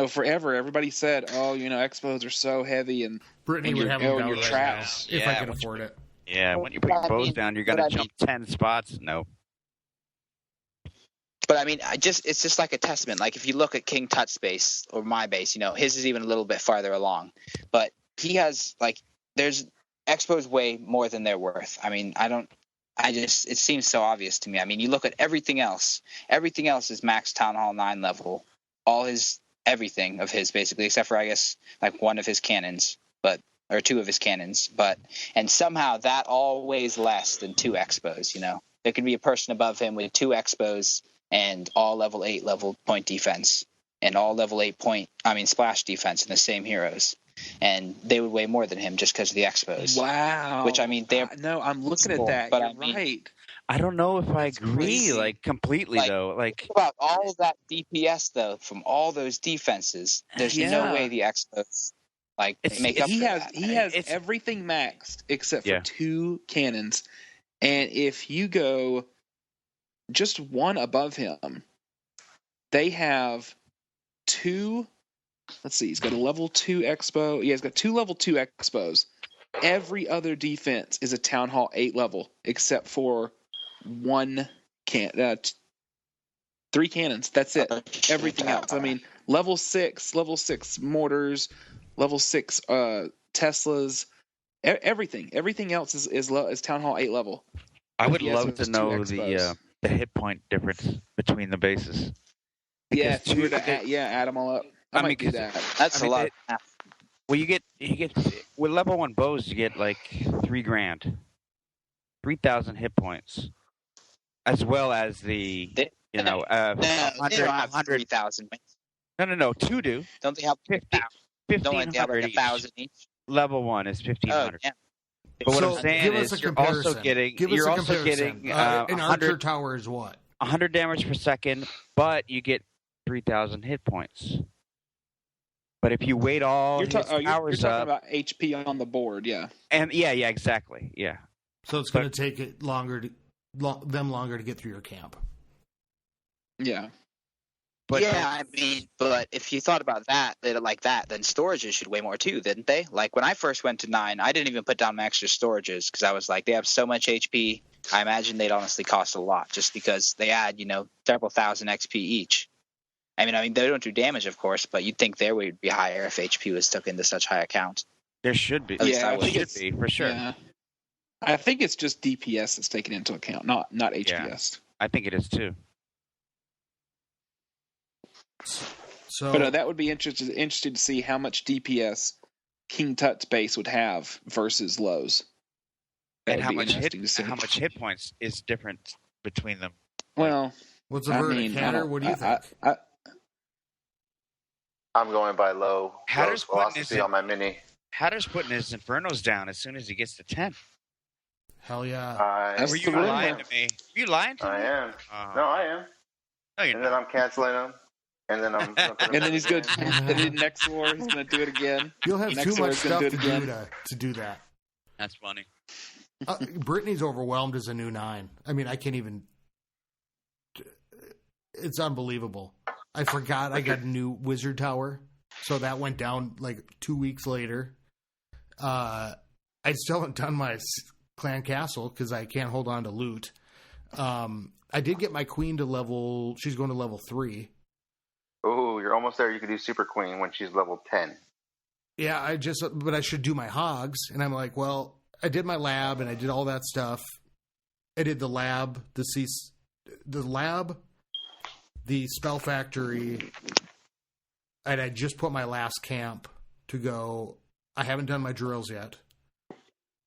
forever everybody said, XBows are so heavy, and Brittany would have them down your right traps now, if I could afford it. Yeah, when you put your bows down, you're going to jump 10 spots. No. But I mean, it's just like a testament. Like if you look at King Tut's base or my base, his is even a little bit farther along, but he has there's XBows way more than they're worth. I mean, it seems so obvious to me. I mean, you look at everything else is max Town Hall 9 level. Everything of his basically, except for I guess like 1 of his cannons, or 2 of his cannons, and somehow that all weighs less than 2 XBows. There could be a person above him with 2 XBows and all level 8 level point defense and all level 8 splash defense in the same heroes, and they would weigh more than him just because of the XBows. Wow. Which I mean, no, I'm looking at that. But You're right. I don't know if I agree, completely, though. Think about all of that DPS, though, from all those defenses. There's no way the XBows, make up for that. He has everything maxed except for 2 cannons. And if you go just 1 above him, they have 2... Let's see, he's got a level 2 XBow. Yeah, he's got 2 level 2 XBows. Every other defense is a Town Hall 8 level, except for 3 cannons. That's it. Everything else. I mean, level 6 mortars, level 6 Teslas, everything else is Town Hall 8 level. I would love to know the hit point difference between the bases. Yeah, add them all up. I might do that. That's a lot. Well, you get with level 1 bows, you get like $3,000, 3,000 hit points, as well as the 3,000. No, 2 do. Don't they have 1,500 each? 1,000 each? Level 1 is 1,500. Oh, yeah. But what I'm saying is, you're also getting an Archer Tower is what? 100 damage per second, but you get 3,000 hit points. But if you wait all You're, his you're powers talking up, about HP on the board, yeah. and yeah, exactly, yeah. So it's going to take it longer to get through your camp. Yeah. But yeah, I mean, but if you thought about that, then storages should weigh more too, didn't they? Like when I first went to 9, I didn't even put down my extra storages because I was like, they have so much HP. I imagine they'd honestly cost a lot just because they add, several thousand XP each. I mean, they don't do damage, of course, but you'd think their weight would be higher if HP was took into such high account. there should be. At least Yeah, I I would. think Should be, for sure. Yeah. I think it's just DPS that's taken into account, not HPS. I think it is too. So But that would be interesting to see how much DPS King Tut's base would have versus Lowe's. That And would how be much interesting to see. hit points is different between them. Well, what's the I verdict, mean, Hatter? What do you think? I'm going by low. Hatter's Low's putting his philosophy on my mini. Hatter's putting his Infernos down as soon as he gets to 10. Hell yeah! That's Were the you rumor. lying to me? Were you lying to me? I am. Oh. No, I am. No, you're And then not. I'm canceling them. And then I'm. And then he's going to. And then next war, he's going to do it again. You'll have Next too much war's gonna stuff do to it do again. to do that. That's funny. Brittany's overwhelmed as a new 9. I mean, I can't even. It's unbelievable. I forgot I got a new wizard tower, so that went down like 2 weeks later. I still haven't done my clan castle because I can't hold on to loot. I did get my queen to level. She's going to level 3. Oh, you're almost there. You could do Super Queen when she's level 10. Yeah, but I should do my hogs, and I'm like, well, I did my lab and I did all that stuff. I did the lab, the spell factory, and I just put my last camp to go. I haven't done my drills yet.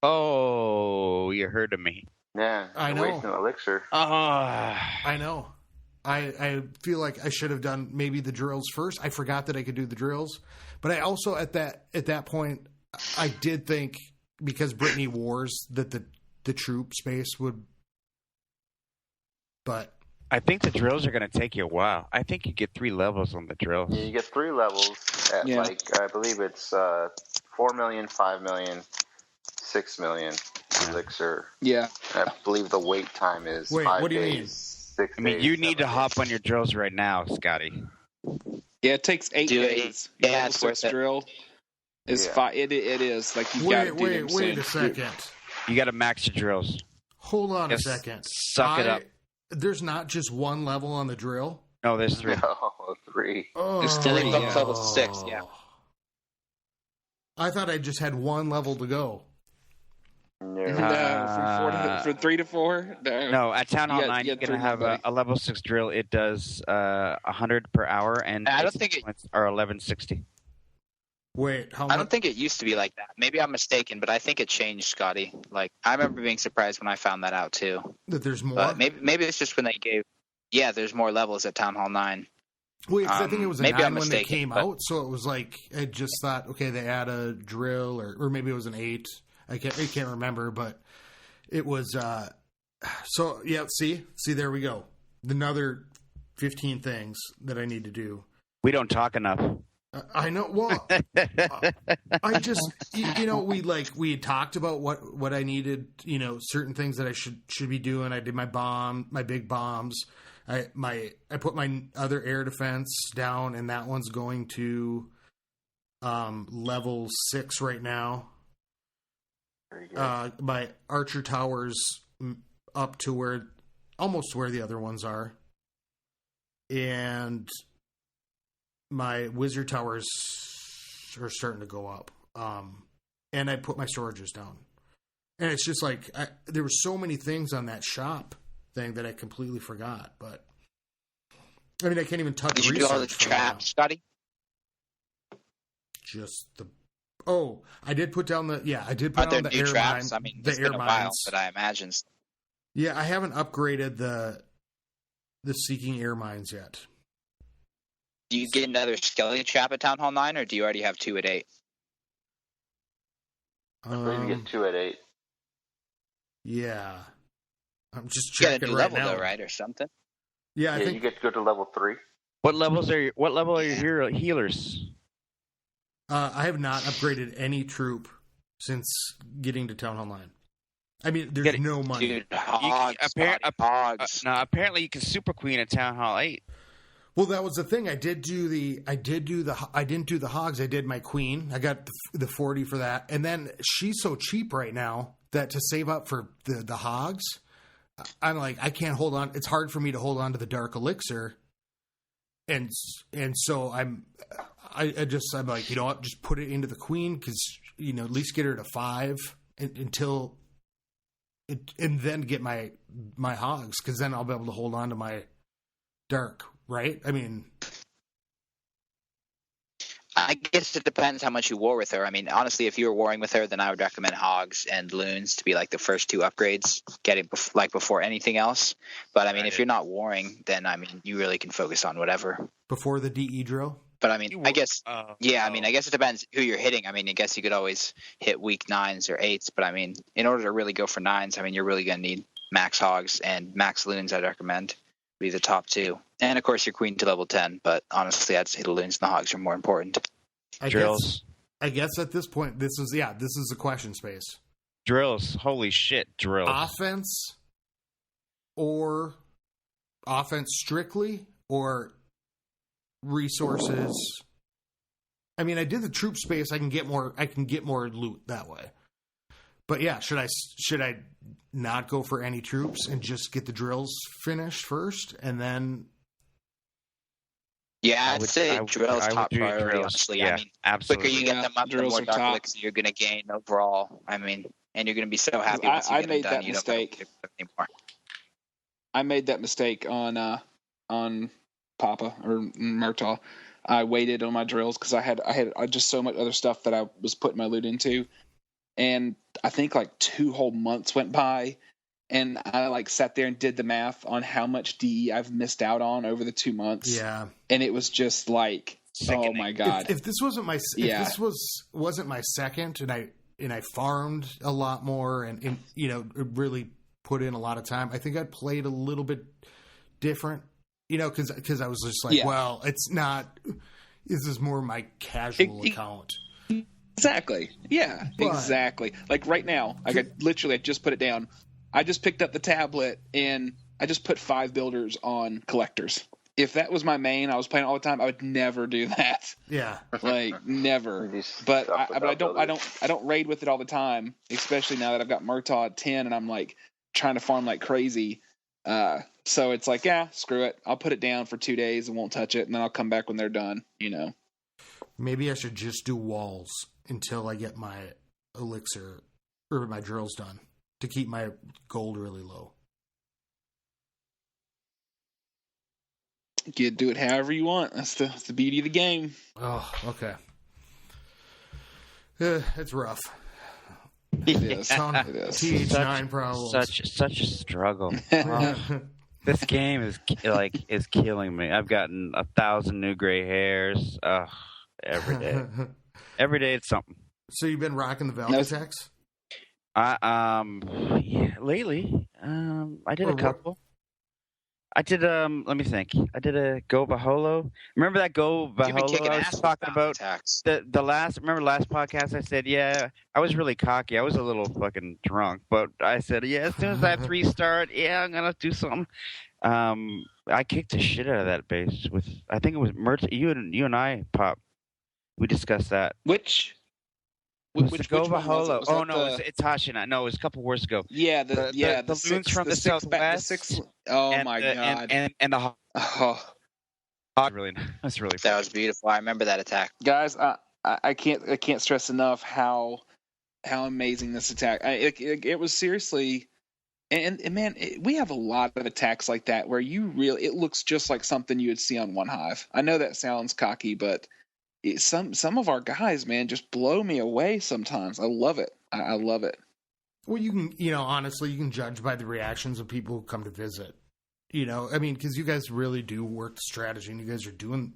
Oh, you heard of me. Yeah, I you're know. wasting elixir. I know. I feel like I should have done maybe the drills first. I forgot that I could do the drills, but I also at that point I did think because Brittany wars that the troop space would. But I think the drills are going to take you a while. I think you get 3 levels on the drills. Yeah, you get 3 levels at I believe it's 4 million, 5 million, 6 million elixir. Yeah. And I believe the wait time is Wait, 5 what do you days, mean? 6 I mean, days, you need 7 to days. hop on your drills right now, Scotty. Yeah, it takes 8 Do it. days. Yeah, Level it's 6 worth it. drill is Yeah. 5. It is like you got to do them wait a soon. second. You got to max your drills. Hold on Yes, a second. suck it up. There's not just one level on the drill. No, there's 3. No, 3. Oh, There's three. Yeah. Level 6, yeah. I thought I just had one level to go. No. No, from 3 to 4. No, at Town Hall You got- 9, you you're got going to 3 have buddy. a level 6 drill. It does 100 per hour, and I don't its think it- points are 1160. Wait, how I much? don't think it used to be like that. Maybe I'm mistaken, but I think it changed, Scotty. Like I remember being surprised when I found that out too. That there's more. But maybe it's just when they gave. Yeah, there's more levels at Town Hall 9. Wait, 'cause I think it was a maybe 9 I'm when they mistaken, came but- out, so it was like I just thought, okay, they add a drill, or maybe it was an 8. I can't remember, but it was. So yeah, see, there we go. Another 15 things that I need to do. We don't talk enough. I know. Well, I just we had talked about what I needed. Certain things that I should be doing. I did my big bombs. I put my other air defense down, and that one's going to level 6 right now. Very good. My archer towers up to almost where the other ones are, and my wizard towers are starting to go up. And I put my storages down. And it's just like, there were so many things on that shop thing that I completely forgot. But, I mean, I can't even touch Did you do all the research for now. traps, Scotty? I did put down Are there on the new air traps? mine, I mean, the it's air been a while, mines. but I imagine. Yeah, I haven't upgraded the seeking air mines yet. Do you get another skeleton trap at Town Hall 9, or do you already have 2 at 8? I believe you get 2 at 8. Yeah. I'm just You got a checking new right level now. though, right, or something? Yeah, I Yeah, think you get to go to level 3. What level are your healers? I have not upgraded any troop since getting to Town Hall 9. I mean, there's no money. Dude, hogs, hogs. No, apparently you can Super Queen at Town Hall 8. Well, that was the thing. I didn't do the hogs. I did my queen. I got the 40 for that. And then she's so cheap right now that to save up for the hogs, I'm like, I can't hold on. It's hard for me to hold on to the dark elixir. And so I'm like, you know what, just put it into the queen because, you know, at least get her to 5 until it, and then get my hogs, because then I'll be able to hold on to my dark. Right? I mean, I guess it depends how much you war with her. I mean, honestly, if you were warring with her, then I would recommend hogs and loons to be like the first 2 upgrades, getting before anything else. But I mean, if you're not warring, then I mean, you really can focus on whatever before the DE drill. But I mean, I guess, I mean, I guess it depends who you're hitting. I mean, I guess you could always hit weak 9s or 8s, but I mean, in order to really go for 9s, I mean, you're really going to need max hogs and max loons. I'd recommend be the top 2, and of course your queen to level 10. But honestly, I'd say the loons and the hogs are more important. Drills. I guess at this point, this is a question space. Drills. Holy shit, drills. Offense strictly, or resources. I mean, I did the troop space. I can get more loot that way. But yeah, should I not go for any troops and just get the drills finished first, and then? Yeah, I'd say drills top priority. Honestly, yeah, I mean, absolutely. quicker you get them up, the more dark elixir you're going to gain overall. I mean, and you're going to be so happy. I made that mistake. I made that mistake on Papa or Murtaugh. I waited on my drills because I had just so much other stuff that I was putting my loot into. And I think like 2 whole months went by, and I like sat there and did the math on how much DE I've missed out on over the 2 months. Yeah, and it was just like, oh my god! If this wasn't wasn't my second, and I farmed a lot more, and you know, really put in a lot of time, I think I'd played a little bit different. You know, because I was just like, well, it's not. This is more my casual account. Exactly. Yeah, exactly. Like right now, I just put it down. I just picked up the tablet and I just put 5 builders on collectors. If that was my main, I was playing all the time, I would never do that. Yeah. Like never. But I don't raid with it all the time, especially now that I've got Murtaugh at 10 and I'm like trying to farm like crazy. So it's like, yeah, screw it. I'll put it down for 2 days and won't touch it, and then I'll come back when they're done, you know. Maybe I should just do walls until I get my elixir or my drills done to keep my gold really low. You do it however you want. That's the beauty of the game. Oh, okay. It's rough. It is. TH9 problems. Such a struggle. This game is killing me. I've gotten 1,000 new gray hairs every day. Every day it's something. So you've been rocking the Valvatex? Yeah, lately. I did a couple. I did let me think. I did a Go Baholo. Remember that Go Baholo I was talking about? The last podcast I said, yeah, I was really cocky. I was a little fucking drunk, but I said, yeah, as soon as that 3 start, yeah, I'm gonna do something. I kicked the shit out of that base with, I think it was you and I, Pop. We discussed that. Which Go Baholo? Oh no, it's Hashina. No, it was a couple wars ago. Yeah, the loons from the southwest. My god! And the really, that's really that was beautiful. I remember that attack, guys. I can't stress enough how amazing this attack. It was seriously, and man, we have a lot of attacks like that where it looks just like something you would see on One Hive. I know that sounds cocky, but some of our guys, man, just blow me away sometimes. I love it. I love it. Well, you can, honestly, you can judge by the reactions of people who come to visit. I mean, because you guys really do work the strategy, and you guys are doing.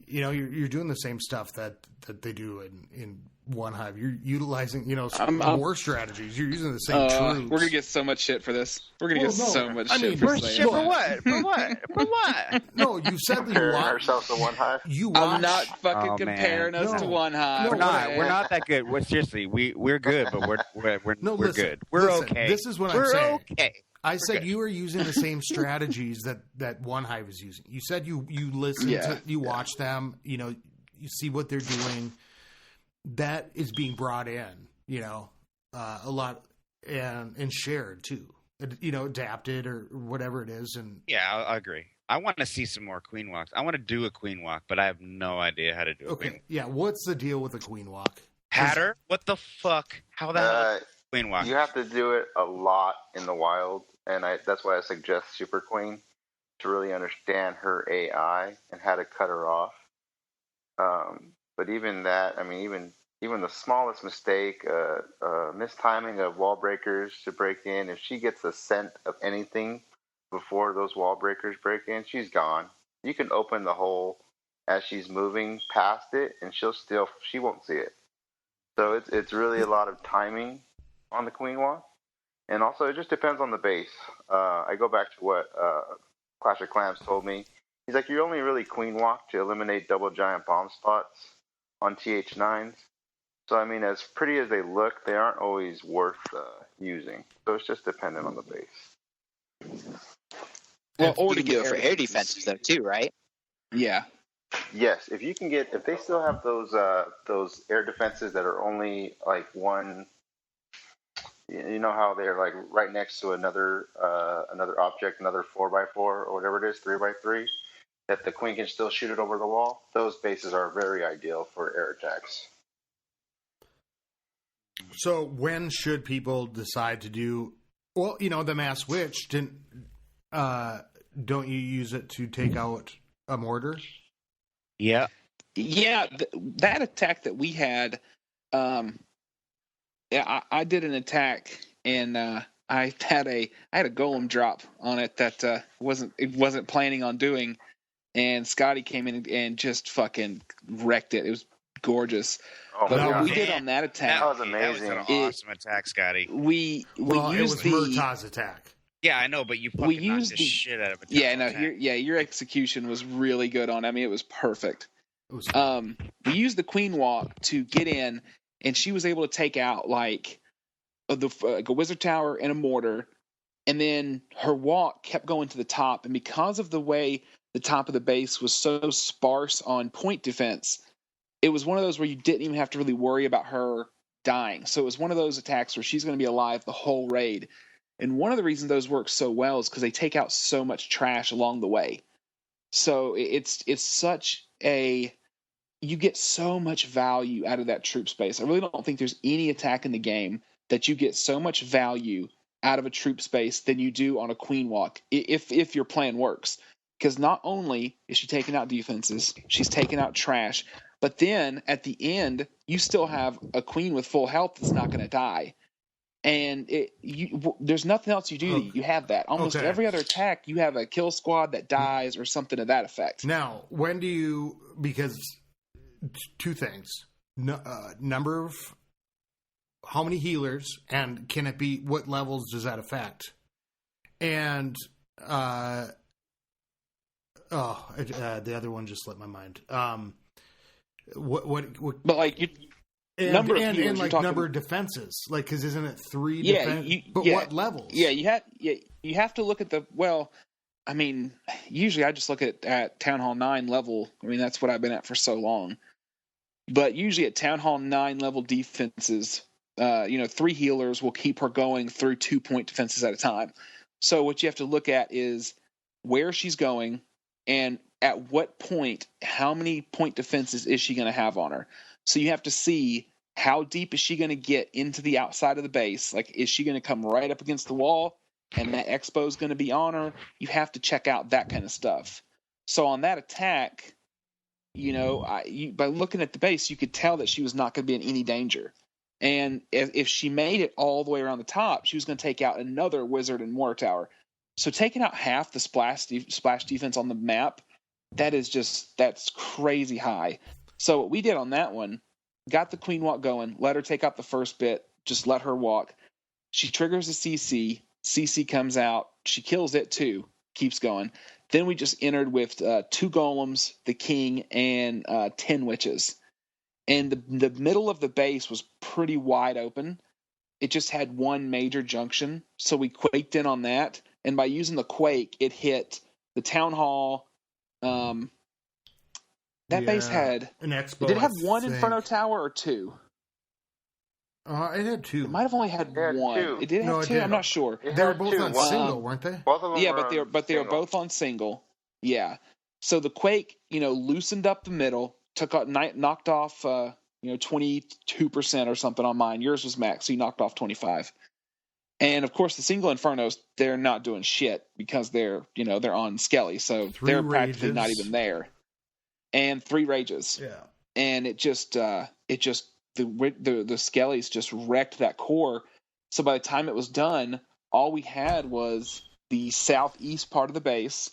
you're doing the same stuff that they do in One Hive. You're utilizing, war strategies. You're using the same troops. We're gonna get so much shit for this. We're gonna get so much shit for saying shit for what? For what? For what? No, you said that Comparing ourselves to One Hive. I'm not fucking comparing us to One Hive. We're not. We're not that good. Seriously, we're good, but we're good. We're okay. This is what I'm saying. We're okay. I said you are using the same strategies that One Hive is using. You said you listen to, you watch them, you see what they're doing. That is being brought in, a lot and shared too, adapted or whatever it is. And yeah, I agree. I want to see some more queen walks. I want to do a queen walk, but I have no idea how to do a queen walk. Yeah, what's the deal with a queen walk? Hatter? What the fuck? How the hell queen walk? You have to do it a lot in the wild. And that's why I suggest Super Queen to really understand her AI and how to cut her off. But even that, even the smallest mistake, mistiming of wall breakers to break in, if she gets a scent of anything before those wall breakers break in, she's gone. You can open the hole as she's moving past it, and she won't see it. So it's really a lot of timing on the queen walk. And also, it just depends on the base. I go back to what Clash of Clans told me. He's like, you only really queen walk to eliminate double giant bomb spots on TH9s. So, as pretty as they look, they aren't always worth using. So it's just dependent on the base. Well, or to do it for air defenses, though, too, right? Yeah. Yes, if they still have those air defenses that are only like one. You know how they're like right next to another object, another 4x4 or whatever it is, 3x3, that the queen can still shoot it over the wall. Those bases are very ideal for air attacks. So when should people decide to do? Well, the mass witch didn't. Don't you use it to take out a mortar? Yeah. Yeah, that attack that we had. Yeah, I did an attack and I had a golem drop on it that wasn't planning on doing, and Scotty came in and just fucking wrecked it. It was gorgeous. Oh, but what we did on that attack, that was amazing. That was an awesome attack, Scotty. We used the Murtaugh's attack. Yeah, I know, but you fucking knocked the shit out of it. Yeah, no, your execution was really good on. It was perfect. We used the queen walk to get in. And she was able to take out like a wizard tower and a mortar, and then her walk kept going to the top. And because of the way the top of the base was so sparse on point defense, it was one of those where you didn't even have to really worry about her dying. So it was one of those attacks where she's going to be alive the whole raid. And one of the reasons those work so well is because they take out so much trash along the way. So it's such a... You get so much value out of that troop space. I really don't think there's any attack in the game that you get so much value out of a troop space than you do on a queen walk, if your plan works. Because not only is she taking out defenses, she's taking out trash, but then at the end, you still have a queen with full health that's not going to die. And there's nothing else you do. You have that. Almost every other attack, you have a kill squad that dies or something to that effect. Now, when do you... Because... Two things: number of how many healers, and can it be what levels does that affect? And the other one just slipped my mind. What? But like you, number of healers, and like number of defenses, like because isn't it 3? Yeah, what levels? Yeah, you have to look at the usually I just look at Town Hall 9 level. That's what I've been at for so long. But usually at Town Hall 9 level defenses, 3 healers will keep her going through 2-point defenses at a time. So what you have to look at is where she's going and at what point, how many point defenses is she going to have on her. So you have to see how deep is she going to get into the outside of the base. Like, is she going to come right up against the wall and that XBow is going to be on her? You have to check out that kind of stuff. So on that attack... by looking at the base, you could tell that she was not going to be in any danger. And if she made it all the way around the top, she was going to take out another wizard and mortar tower. So taking out half the splash defense on the map that's crazy high. So what we did on that one, got the queen walk going, let her take out the first bit, just let her walk. She triggers a CC. CC comes out. She kills it too. Keeps going. Then we just entered with 2 golems, the king, and 10 witches. And the middle of the base was pretty wide open. It just had one major junction. So we quaked in on that. And by using the quake, it hit the town hall. That base had an XBow. Did it have one Inferno Tower or 2? It had 2. It might have only had one. 2. It did have 2. I'm not sure. They were both on single, weren't they? Both of them. Yeah, were they were both on single. Yeah. So the quake, loosened up the middle, knocked off 22% or something on mine. Yours was max, so you knocked off 25. And of course, the single Infernos, they're not doing shit because they're on Skelly, so 3 they're practically rages. not even there. And 3 rages. Yeah. And it just the Skellies just wrecked that core. So by the time it was done, all we had was the southeast part of the base,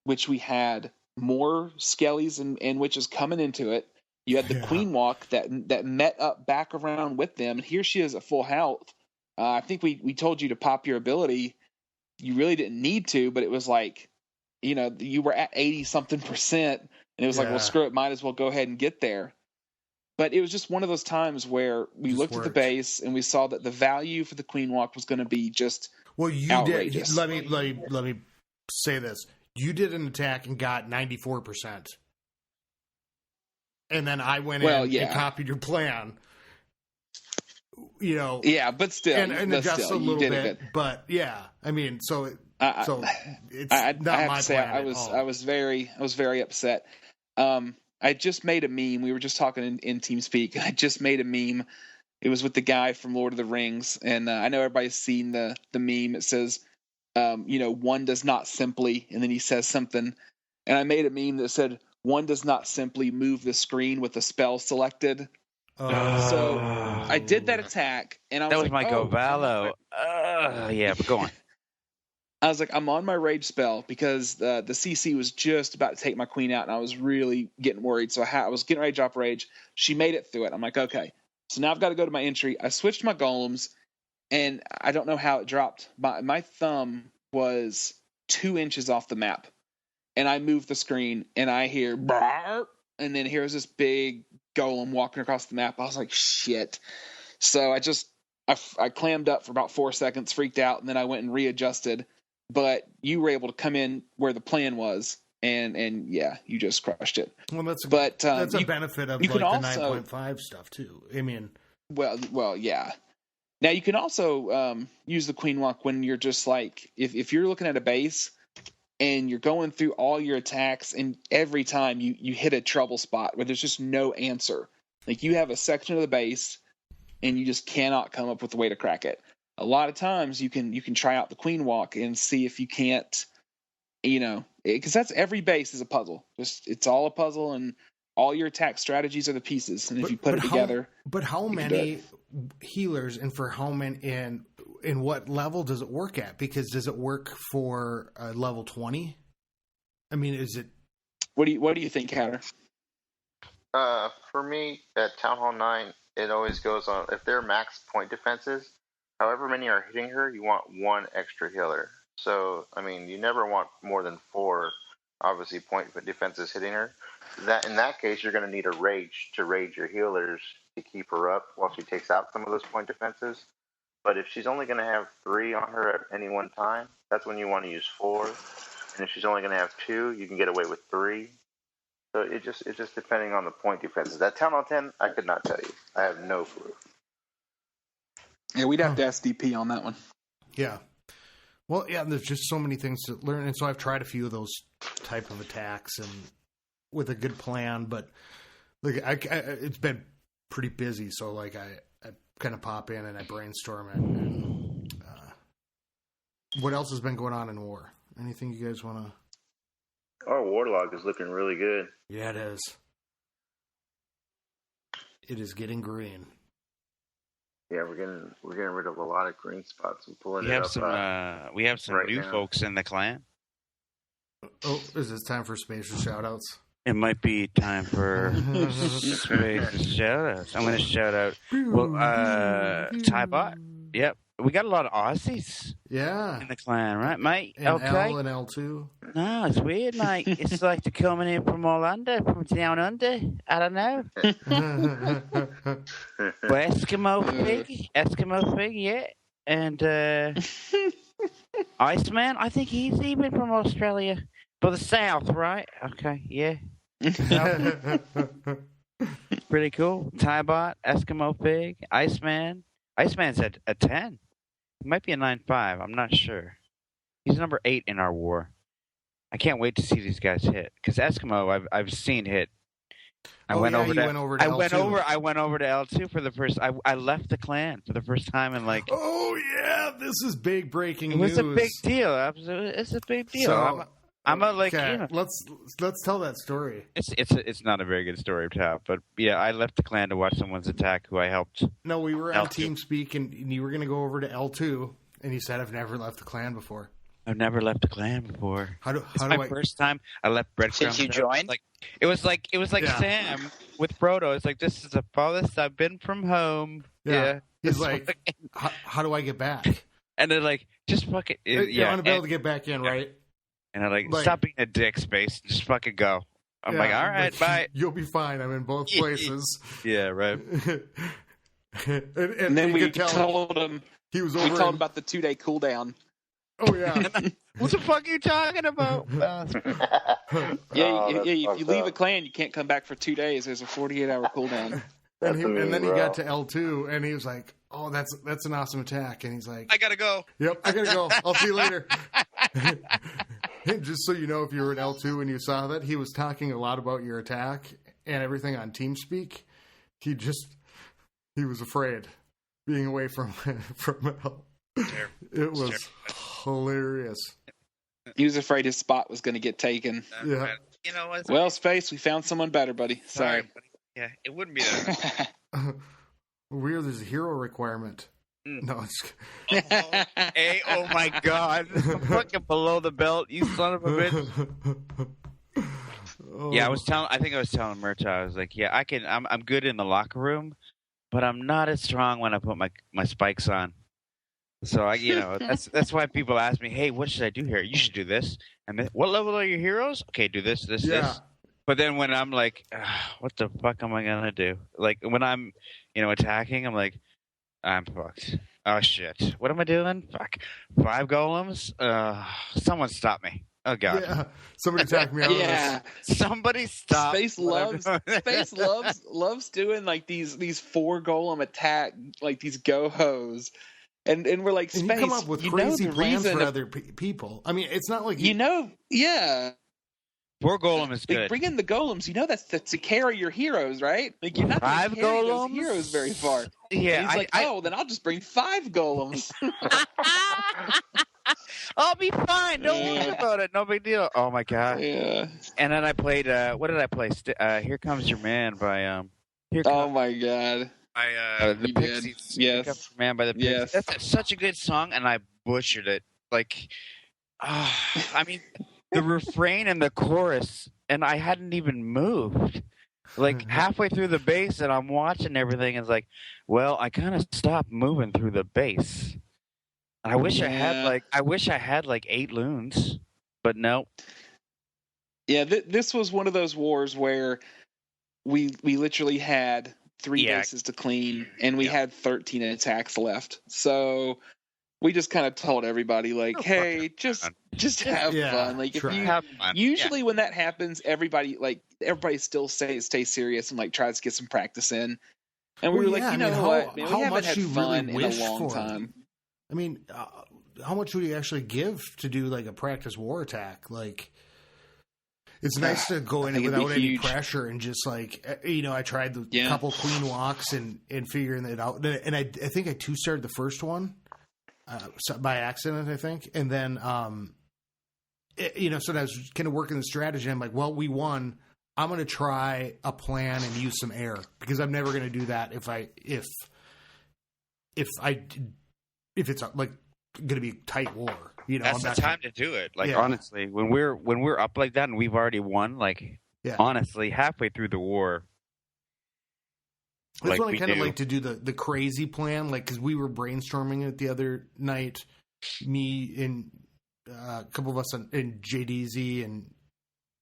which we had more Skellies and witches coming into it. You had the Queen Walk that met up back around with them, and here she is at full health. I think we told you to pop your ability. You really didn't need to, but it was like, you were at 80-something%, and it was like, well, screw it, might as well go ahead and get there. But it was just one of those times where we looked at the base and we saw that the value for the Queen Walk was going to be just outrageous. Let me say this. You did an attack and got 94%. And then I went in and copied your plan. Yeah, but still, and adjust a little bit. But yeah, I mean, so it's not my plan at all. I was very upset. I just made a meme. We were just talking in TeamSpeak. I just made a meme. It was with the guy from Lord of the Rings, and I know everybody's seen the meme. It says, one does not simply, and then he says something, and I made a meme that said, one does not simply move the screen with the spell selected. So I did that attack, and that was my Govallo. Yeah, but go on. I was like, I'm on my rage spell because the CC was just about to take my queen out, and I was really getting worried. So I was getting ready to drop rage. She made it through it. I'm like, okay. So now I've got to go to my entry. I switched my golems, and I don't know how it dropped. My thumb was 2 inches off the map, and I moved the screen, and I hear, Bark! And then here's this big golem walking across the map. I was like, shit. So I clammed up for about 4 seconds, freaked out, and then I went and readjusted. But you were able to come in where the plan was, and yeah, you just crushed it. Well, that's a benefit of the 9.5 stuff too. I mean, well, yeah. Now you can also use the Queen Walk when you're just like, if you're looking at a base and you're going through all your attacks, and every time you hit a trouble spot where there's just no answer, like you have a section of the base and you just cannot come up with a way to crack it. A lot of times you can try out the Queen Walk and see if you can't, because that's every base is a puzzle. It's all a puzzle, and all your attack strategies are the pieces. And if you put it together, how many healers and for how many and what level does it work at? Because does it work for level 20? I mean, is it? What do you think, Hatter? For me, at Town Hall 9, it always goes on if they're max point defenses. However many are hitting her, you want 1 extra healer. So, I mean, you never want more than 4, obviously, point defenses hitting her. In that case, you're going to need a rage to rage your healers to keep her up while she takes out some of those point defenses. But if she's only going to have 3 on her at any one time, that's when you want to use 4. And if she's only going to have 2, you can get away with 3. So it's just depending on the point defenses. That Town Hall 10, I could not tell you. I have no clue. Yeah, we'd have to ask DP on that one. Yeah. Well, yeah, there's just so many things to learn. And so I've tried a few of those type of attacks and with a good plan, but like it's been pretty busy. So like I kind of pop in and I brainstorm it. And what else has been going on in war? Anything you guys want to? Our Warlock is looking really good. Yeah, it is. It is getting green. Yeah, we're getting rid of a lot of green spots. We have some new folks in the clan. Oh, is it time for spacious shoutouts? It might be time for space shout-outs. I'm going to shout out, Tybot. Yep. We got a lot of Aussies Yeah. in the clan, right, mate? And okay. L and L2. No, it's weird, mate. It's like they're coming in from all under, from down under. I don't know. Well, Eskimo pig, yeah. And Iceman, I think he's even from Australia. But the south, right? Okay, yeah. Pretty cool. Tybot, Eskimo pig, Iceman. Iceman's at a 10. He might be a 9.5. I'm not sure. He's number 8 in our war. I can't wait to see these guys hit because Eskimo I've seen hit. I went over to L2 for the first. I left the clan for the first time in like. Oh yeah, this is big breaking news. It was a big deal. It's a big deal. So, I'm a like. Okay, You know, let's tell that story. it's not a very good story to tell, but yeah, I left the clan to watch someone's attack who I helped. No, we were on L2. TeamSpeak and you were going to go over to L2, and you said I've never left the clan before. I've never left the clan before. How do my first time I left breadcrumbs. Did you join? It was like Yeah. Sam with Frodo. It's like, this is the farthest I've been from home. Yeah. He's like, how do I get back? And they're like, just fucking You're on a bill to get back in, right? And I'm like, stop being a dick, Space. Just fucking go. I'm like, all right, bye. You'll be fine. I'm in both places. Yeah, right. and then we told him he was we over. told him about the 2-day cooldown. Oh yeah. What the fuck are you talking about? If you leave a clan, you can't come back for 2 days. There's a 48-hour cooldown. And then he got to L2, and he was like, "Oh, that's an awesome attack." And he's like, I gotta go. Yep, I gotta go. I'll see you later. Just so you know, if you were in L2 and you saw that, he was talking a lot about your attack and everything on TeamSpeak. He was afraid being away from L. It was hilarious. He was afraid his spot was going to get taken. Yeah. You know what? Well, Space, we found someone better, buddy. Sorry. Buddy. Yeah, it wouldn't be that. Weird, there's a hero requirement. No, it's... Oh my god. I'm fucking below the belt, you son of a bitch. Yeah, I think I was telling Murtaugh, I was like, yeah, I'm good in the locker room, but I'm not as strong when I put my spikes on. So that's why people ask me, hey, what should I do here? You should do this. And then, what level are your heroes? Okay, do this, this. But then when I'm like, what the fuck am I gonna do? Like when I'm, attacking, I'm like, I'm fucked. Oh shit, what am I doing? Fuck, 5 golems. Someone stop me. Oh god. Yeah, somebody attack me out of this. Somebody stop. Space loves doing like these 4 golem attack, like these go-hos. And we're like, Space, and you come up with crazy plans for other people. I mean, it's not like yeah. 4 golem is good. Like, bring in the golems. That's to carry your heroes, right? Like you're not going to carry those heroes very far. Yeah, and he's then I'll just bring 5 golems. I'll be fine. Don't worry about it. No big deal. Oh my god. Yeah. And then I played. What did I play? Here Comes Your Man by. Oh my god. The Pixies. Yes. Here Comes Your Man by the Pixies. Yes. That's such a good song, and I butchered it. Like, I mean, the refrain and the chorus, and I hadn't even moved. Like halfway through the bass, and I'm watching everything. And it's like, well, I kind of stopped moving through the bass. I wish I had like 8 loons, but no. Yeah, this was one of those wars where we literally had 3 bases to clean, and we had 13 attacks left. So we just kind of told everybody, like, hey, just have fun. Like, if you have fun. Usually when that happens, everybody still stays serious and like tries to get some practice in. And we were like, what? Man, we haven't had fun in a long time. I mean, how much would you actually give to do like a practice war attack? Like, it's nice to go in without any pressure and just like, I tried the couple queen walks and figuring it out. And I think I 2-starred the first one by accident, I think. And then, so I was kind of working the strategy. I'm like, well, we won. I'm going to try a plan and use some air because I'm never going to do that if it's like going to be a tight war. That's the time to do it. Like honestly, when we're up like that and we've already won, like honestly, halfway through the war. That's what I kind of like to do the crazy plan, like because we were brainstorming it the other night. Me and a couple of us in JDZ and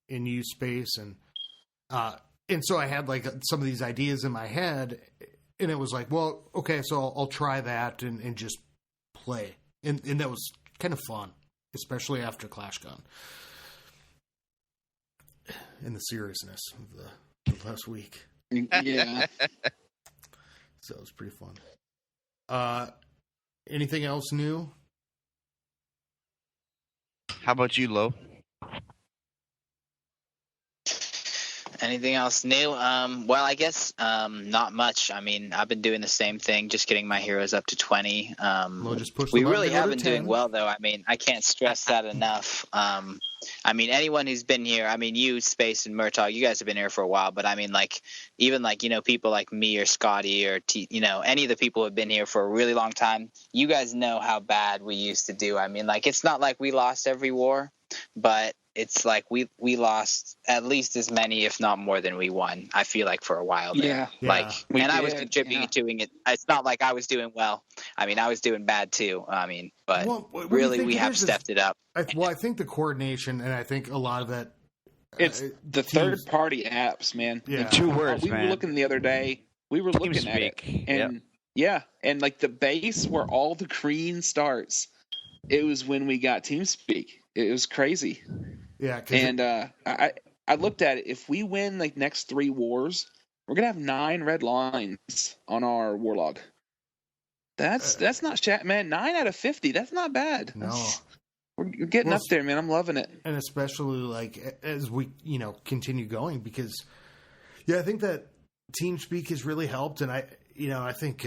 in U Space, and so I had like some of these ideas in my head, and it was like, well, okay, so I'll try that and just play, and that was kind of fun, especially after ClashCon and the seriousness of the last week. Yeah. So it was pretty fun. Anything else new? How about you, Lo? Anything else new? Well, I guess not much. I mean, I've been doing the same thing, just getting my heroes up to 20. We really have been doing well, though. I mean, I can't stress that enough. I mean, anyone who's been here, I mean, you, Space, and Murtaugh, you guys have been here for a while, but I mean, like, even like, people like me or Scotty or, any of the people who have been here for a really long time, you guys know how bad we used to do. I mean, like, it's not like we lost every war, but it's like we lost at least as many, if not more than we won, I feel like, for a while there. Yeah. Like, and I was contributing to it. It's not like I was doing well. I mean, I was doing bad too. I mean, but really we have stepped it up. I think the coordination, and I think a lot of that. It's the third-party apps, man. Yeah. The 2 words, we were looking the other day. We were looking at it. And, and like the base where all the green starts, it was when we got TeamSpeak. It was crazy. Yeah, and I looked at it. If we win like next 3 wars, we're gonna have 9 red lines on our warlog. That's not chat, man. 9 out of 50. That's not bad. No, we're getting up there, man. I'm loving it. And especially like as we continue going, because I think that TeamSpeak has really helped, and I think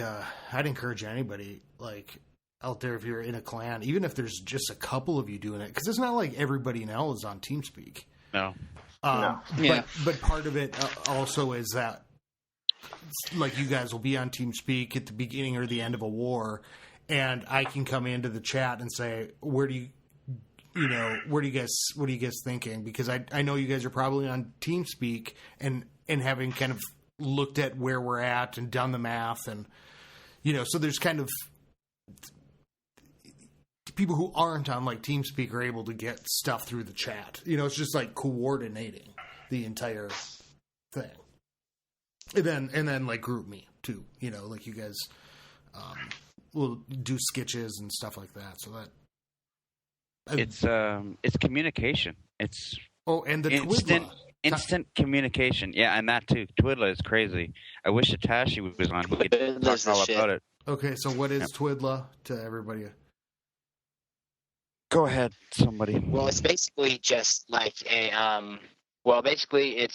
I'd encourage anybody like out there, if you're in a clan, even if there's just a couple of you doing it, because it's not like everybody now is on TeamSpeak. No. But part of it also is that, like, you guys will be on TeamSpeak at the beginning or the end of a war, and I can come into the chat and say, what are you guys thinking? Because I know you guys are probably on TeamSpeak and having kind of looked at where we're at and done the math, and so there's kind of people who aren't on like TeamSpeak are able to get stuff through the chat. It's just like coordinating the entire thing. And then like group me too. Like you guys will do sketches and stuff like that. So that it's communication. It's and the instant communication. Yeah, and that too. Twidla is crazy. I wish Atashi was on. We could talk all about it. Okay, so what is Twidla to everybody? Go ahead, somebody. Well, it's basically just like it's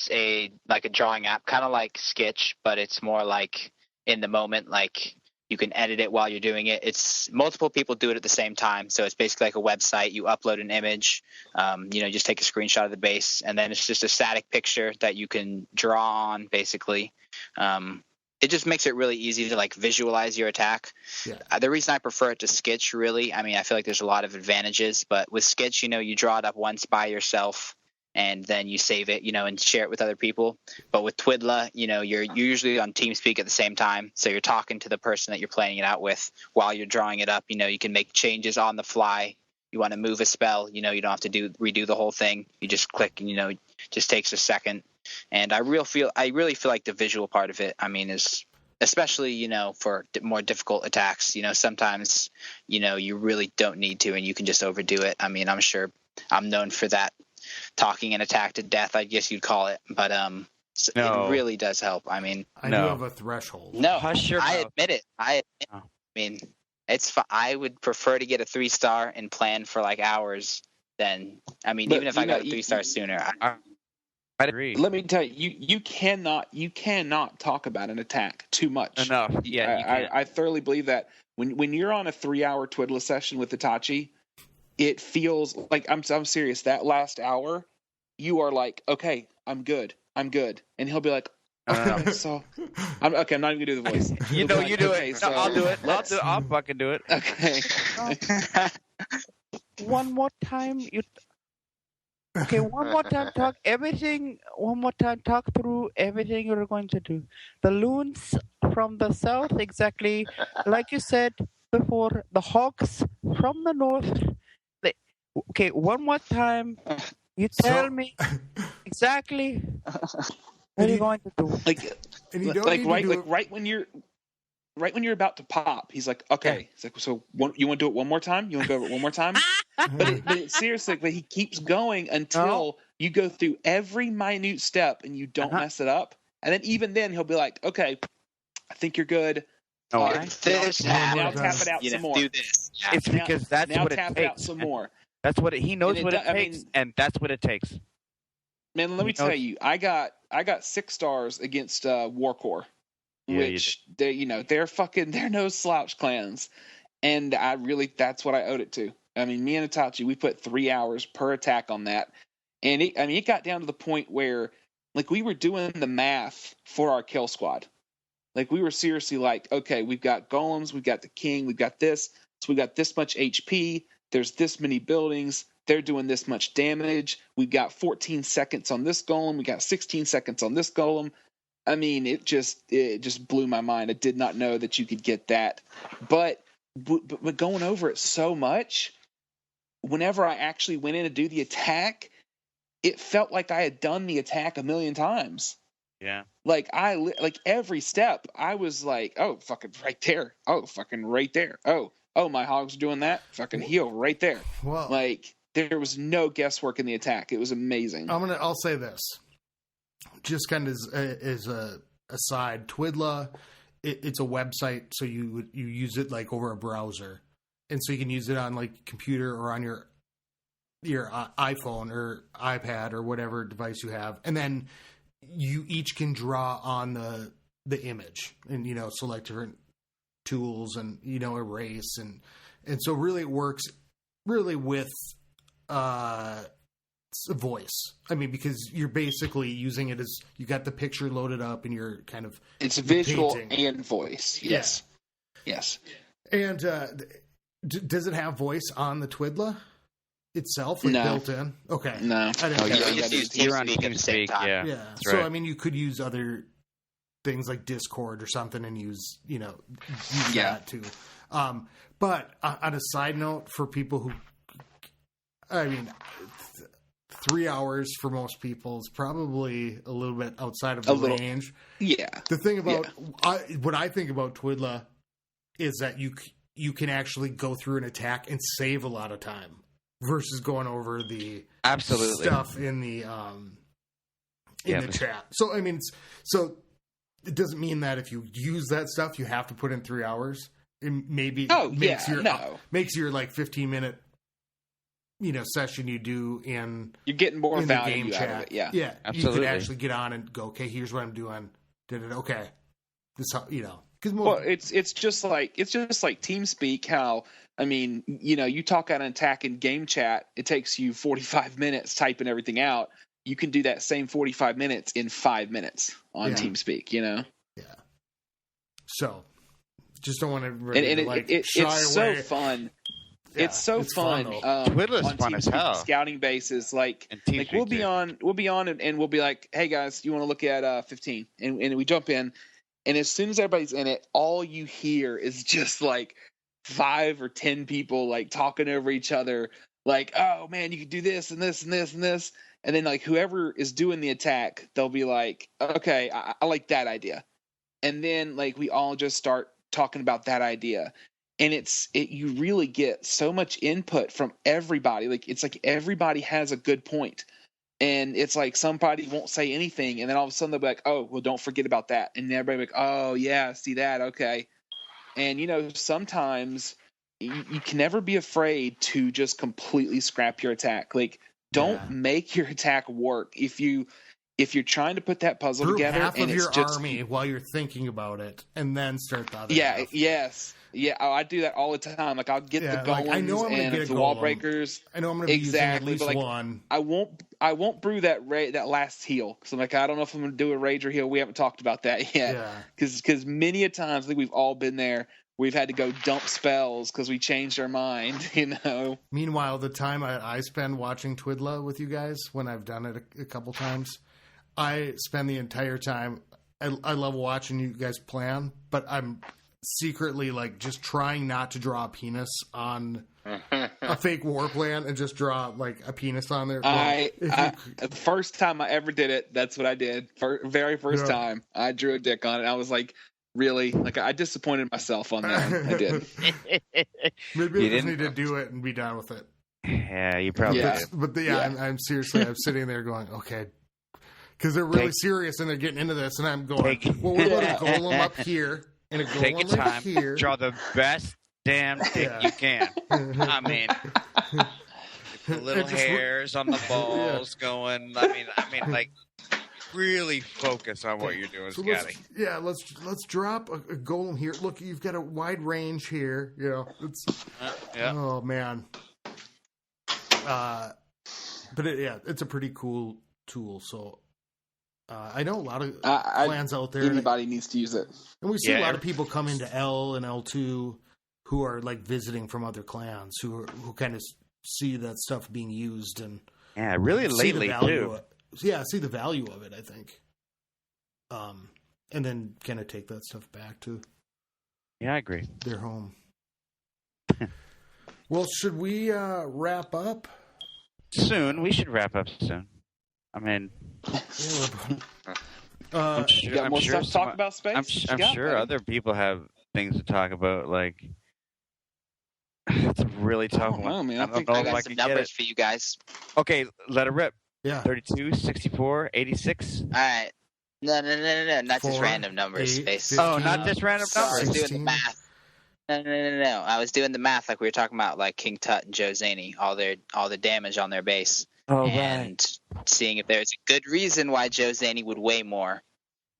a drawing app, kind of like Sketch, but it's more like in the moment, like you can edit it while you're doing it. It's multiple people do it at the same time. So it's basically like a website. You upload an image, just take a screenshot of the base, and then it's just a static picture that you can draw on, basically. It just makes it really easy to like visualize your attack. Yeah. The reason I prefer it to Sketch, really, I mean, I feel like there's a lot of advantages, but with Sketch, you draw it up once by yourself and then you save it, and share it with other people. But with Twidla, you're usually on TeamSpeak at the same time. So you're talking to the person that you're planning it out with while you're drawing it up. You can make changes on the fly. You want to move a spell, you don't have to redo the whole thing. You just click and, it just takes a second. And I really feel like the visual part of it, I mean, is especially, for more difficult attacks, sometimes, you really don't need to, and you can just overdo it. I mean, I'm sure I'm known for that, talking an attack to death, I guess you'd call it. But it really does help. I mean, I do have a threshold. No, I admit it. I mean, it's I would prefer to get a 3-star and plan for like hours than, I mean, even if I got a 3-star sooner. I agree. Let me tell you, you cannot talk about an attack too much. Enough. Yeah, I thoroughly believe that when you're on a 3-hour Twidla session with Itachi, it feels like I'm serious. That last hour, you are like, okay, I'm good, and he'll be like, so I'm not even gonna do the voice. You do it. So I'll do it. I'll fucking do it. Okay. one more time. Okay, one more time. Talk everything. One more time. Talk through everything you're going to do. The loons from the south, exactly like you said before. The hawks from the north. Okay, one more time. You tell me exactly what you're going to do. Right when you're about to pop, he's like, okay. He's like, so you want to do it one more time? You want to go over it one more time? but seriously, but he keeps going until you go through every minute step and you don't mess it up. And then even then, he'll be like, okay, I think you're good. Now tap it out some more. Do this. Yeah. It's because that's now what it tap takes. it out some more. That's what he knows what it takes, and that's what it takes. Man, let me tell you, I got 6 stars against Warcore, which they're no slouch clans, and that's what I owed it to. I mean, me and Itachi, we put 3 hours per attack on that, and it got down to the point where like we were doing the math for our kill squad. Like we were seriously like, okay, we've got golems, we've got the king, we've got this, so we got this much HP. There's this many buildings. They're doing this much damage. We've got 14 seconds on this golem. We got 16 seconds on this golem. I mean, it just blew my mind. I did not know that you could get that. But going over it so much, whenever I actually went in to do the attack, it felt like I had done the attack a million times. Yeah. Like every step, I was like, oh, fucking right there. Oh, fucking right there. Oh, my hog's doing that. Fucking heal right there. Well, like there was no guesswork in the attack. It was amazing. I'll say this, just kind of as a aside. Twidla, it's a website, so you use it like over a browser, and so you can use it on like computer or on your iPhone or iPad or whatever device you have, and then you each can draw on the image and select different tools and erase and so really it works really with voice. I mean, because you're basically using it as you got the picture loaded up and you're kind of it's visual painting. And voice. Yes. And does it have voice on the Twidla itself, like no. built in? Okay. No. You're on TeamSpeak. Yeah. So right. I mean, you could use other things like Discord or something and use that too. But on a side note, for people who, I mean, 3 hours for most people is probably a little bit outside of the range. Yeah. The thing about what I think about Twidla is that you can actually go through an attack and save a lot of time versus going over the stuff in the the chat. So I mean, it doesn't mean that if you use that stuff, you have to put in 3 hours. It maybe makes your like 15-minute session you do you're getting more in value the game out chat. of it. Yeah, yeah. Absolutely. You could actually get on and go, okay, here's what I'm doing. Did it? Okay, this because it's just like TeamSpeak. How I mean, you talk out an attack in game chat, it takes you 45 minutes typing everything out. You can do that same 45 minutes in 5 minutes on TeamSpeak. Yeah. So, just don't want to it's so fun. Yeah, it's so fun. Twidla's fun as hell. Scouting bases, like we'll be on and we'll be like, hey guys, you want to look at 15, and we jump in, and as soon as everybody's in it, all you hear is just like 5 or 10 people like talking over each other, like, oh man, you could do this and this and this and this, and then like whoever is doing the attack, they'll be like, okay, I like that idea, and then like we all just start talking about that idea. And you really get so much input from everybody. Like it's like everybody has a good point. And it's like somebody won't say anything, and then all of a sudden they'll be like, oh, well, don't forget about that. And everybody will be like, oh yeah, see that, okay. And sometimes you can never be afraid to just completely scrap your attack. Like don't make your attack work. If you're trying to put that puzzle together, half and of it's your just army while you're thinking about it, and then start the other. Yeah, yes. Yeah, I do that all the time. Like I'll get the golems I know I'm and get a the wall golem. breakers. I know I'm going to be using at least but like, one. I won't brew that last heal because I'm like, I don't know if I'm going to do a rager heal. We haven't talked about that yet. Yeah. Because many a times I think we've all been there we've had to go dump spells because we changed our mind. Meanwhile, the time I spend watching Twidla with you guys, when I've done it a couple times, I spend the entire time. I love watching you guys plan, but I'm secretly like just trying not to draw a penis on a fake war plan and just draw like a penis on there. The first time I ever did it, that's what I did. Very first time I drew a dick on it. I was like, really? Like, I disappointed myself on that one. I did. Maybe I just need to do it and be done with it. Yeah, you probably do. But I'm seriously, I'm sitting there going, okay, because they're really serious and they're getting into this, and I'm going, well, we're going to golem up here and a golem take your time, here. draw the best damn dick you can. I mean, the little hairs on the balls going. I mean, like, really focus on what you're doing, Scotty. Let's drop a golem here. Look, you've got a wide range here. You know, it's oh man. But it's a pretty cool tool. So I know a lot of plans out there. Anybody needs to use it, and we see a lot of people come into L and L2 who are like visiting from other clans who kind of see that stuff being used and really lately too. See the value of it, I think. And then kind of take that stuff back to I agree. Their home. Well, should we wrap up? Soon. We should wrap up soon. I mean... I'm sure stuff to talk about, Space? I'm sure other people have things to talk about, like... It's a really tough one. Man. I got some numbers for you guys. Okay, let it rip. Yeah. 32, 64, 86. All right. No. Not just random numbers, Space. 15, not just random numbers. I was doing the math. No. I was doing the math like we were talking about, like King Tut and Joe Zaney, all the damage on their base. And seeing if there's a good reason why Joe Zaney would weigh more.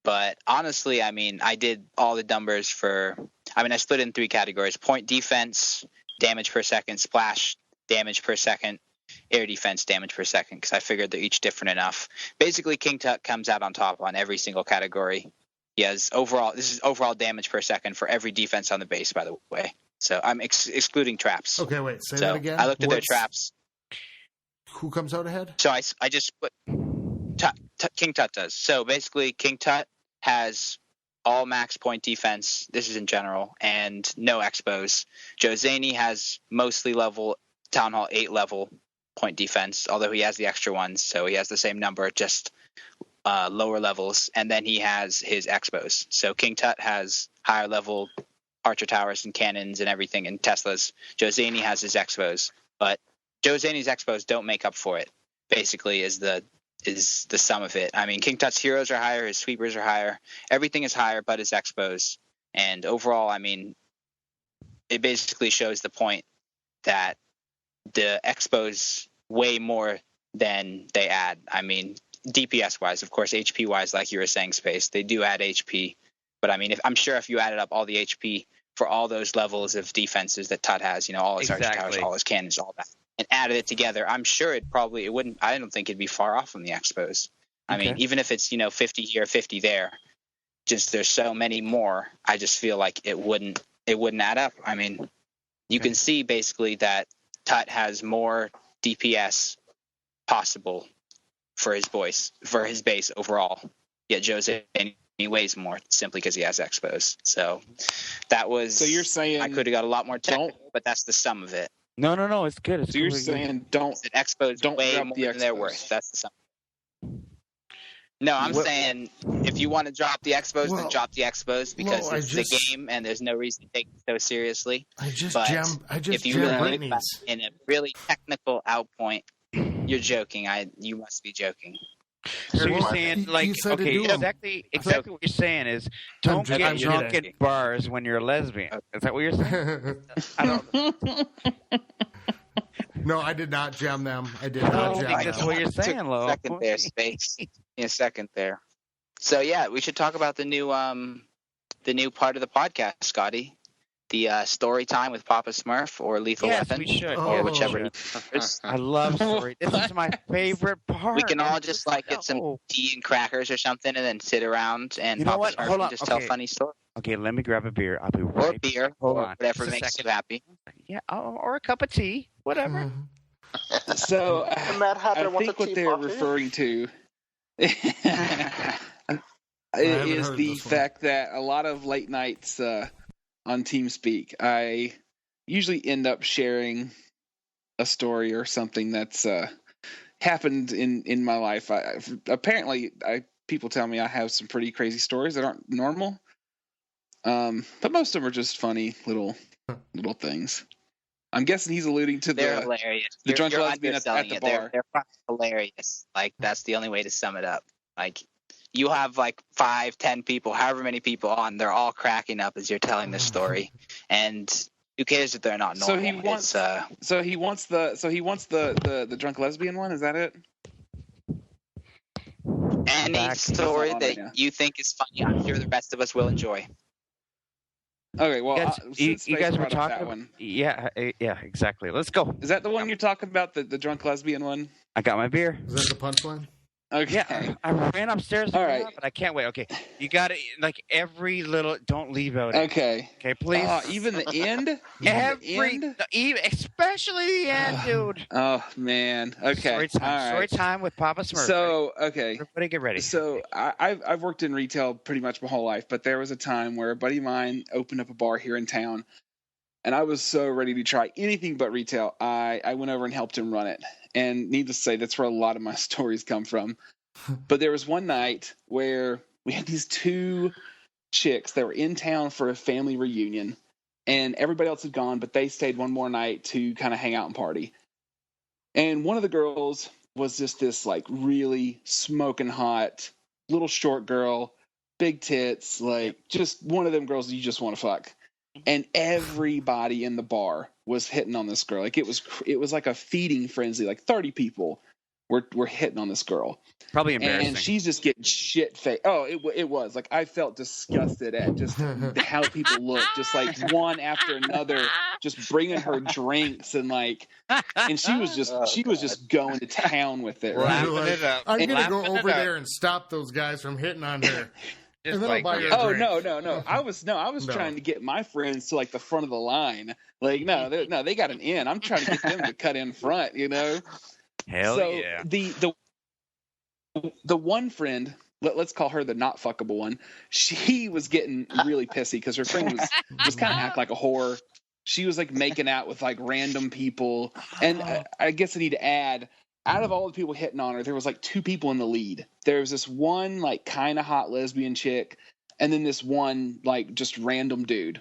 But honestly, I mean, I did all the numbers I split it in 3 categories: point defense, damage per second, splash, damage per second, air defense, damage per second, because I figured they're each different enough. Basically, King Tut comes out on top on every single category. He has this is overall damage per second for every defense on the base, by the way. So I'm excluding traps. Okay, wait, say that again. I looked at their traps. Who comes out ahead? So I just put King Tut does. So basically, King Tut has all max point defense. This is in general, and no XBows. Joe Zaney has mostly level Town Hall 8 level point defense, although he has the extra ones, so he has the same number, just lower levels. And then he has his XBows. So King Tut has higher level Archer towers and cannons and everything, and Teslas. Joe Zaney has his XBows, but Joe Zaney's XBows don't make up for it. Basically, is the sum of it. I mean, King Tut's heroes are higher, his sweepers are higher, everything is higher but his XBows. And overall, I mean, it basically shows the point that the XBows weigh more than they add. I mean, DPS wise, of course, HP wise, like you were saying, Space, they do add HP. But I mean, I'm sure if you added up all the HP for all those levels of defenses that Tut has, all his Archer towers, all his cannons, all that, and added it together, I'm sure it wouldn't. I don't think it'd be far off from the XBows. I mean, even if it's 50 here, 50 there, just there's so many more. I just feel like it wouldn't add up. I mean, you can see basically that Tut has more DPS possible for his base overall. Yet Joe Zaney weighs more simply because he has XBows. So that was. So you're saying I could have got a lot more technical, but that's the sum of it. No, it's good. It's so you're saying don't way drop more the than they're worth. That's the sum. No, I'm saying if you want to drop the XBows, then drop the XBows because it's the game and there's no reason to take it so seriously. If you really look back in a really technical outpoint, you're joking. You must be joking. So you're saying, exactly what you're saying is don't get drunk at bars when you're a lesbian. Is that what you're saying? I don't. No, I did not jam them. I did not jam them. That's what you're saying, Lo. Second there, Space. In a second there. So yeah, we should talk about the new part of the podcast, Scotty. the story time with Papa Smurf or Lethal Yes, Weapon, we should. Oh. or Yeah, we whichever. should. I love story. This is my favorite part. We can all just like get some Oh. tea and crackers or something, and then sit around and You know Papa what? Smurf Hold can on. just tell Okay. funny stories, Okay, let me grab a beer. I'll be or right. beer, Hold or on. whatever Just a makes second. you happy. Yeah, or a cup of tea, whatever. So The Mad Hatter I wants think a what tea they're party. referring to haven't is heard the this one. fact that a lot of late nights on TeamSpeak, I usually end up sharing a story or something that's happened in my life. Apparently, people tell me I have some pretty crazy stories that aren't normal, but most of them are just funny little things. I'm guessing he's alluding to They're the hilarious. the drunk You're lesbian at underselling the it. bar. They're fucking hilarious. Like, that's the only way to sum it up. Like, you have like 5-10 people, however many people on, they're all cracking up as you're telling this story, and who cares if they're not So normal? he wants It's, So he wants the drunk lesbian one. Is that it? any Back. story It's not on that right now. you think is funny, I'm sure the rest of us will enjoy. Okay, well, You since you Space guys were brought up talking. that one. Yeah, exactly. Let's go. Is that the one you're talking about? The drunk lesbian one? I got my beer. Is that the punchline? Okay. Yeah, I ran upstairs. All right. But I can't wait. Okay, you got it. Like every little. Don't leave out. Okay. Okay, please. Even the end? Every, The end? especially the end, dude. Oh man. Okay. Story time. All right. Story time with Papa Smurf. So okay. Everybody get ready. So I've worked in retail pretty much my whole life, but there was a time where a buddy of mine opened up a bar here in town, and I was so ready to try anything but retail. I went over and helped him run it, and needless to say, that's where a lot of my stories come from. But there was one night where we had these two chicks that were in town for a family reunion, and everybody else had gone, but they stayed one more night to kind of hang out and party. And one of the girls was just this like really smoking hot little short girl, big tits, like just one of them girls that you just want to fuck. And everybody in the bar was hitting on this girl. Like it was like a feeding frenzy. Like 30 people were hitting on this girl. Probably embarrassing. And she's just getting shit faced. Oh, it was. Like, I felt disgusted at just how people looked. Just, like, one after another, just bringing her drinks and, like, and she was just going to town with it. Right? Laughing it up. I'm gonna go Laughing it over up. there and stop those guys from hitting on her. Just and then like, I'll buy her a Oh, drink. no. I was No. trying to get my friends to, like, the front of the line. Like, no, they got an in. I'm trying to get them to cut in front, you know? Hell So yeah. the one friend, let's call her the not fuckable one, she was getting really pissy because her friend was kind of act like a whore. She was like making out with like random people, and I guess I need to add, out of all the people hitting on her, there was like two people in the lead. There was this one like kind of hot lesbian chick, and then this one like just random dude,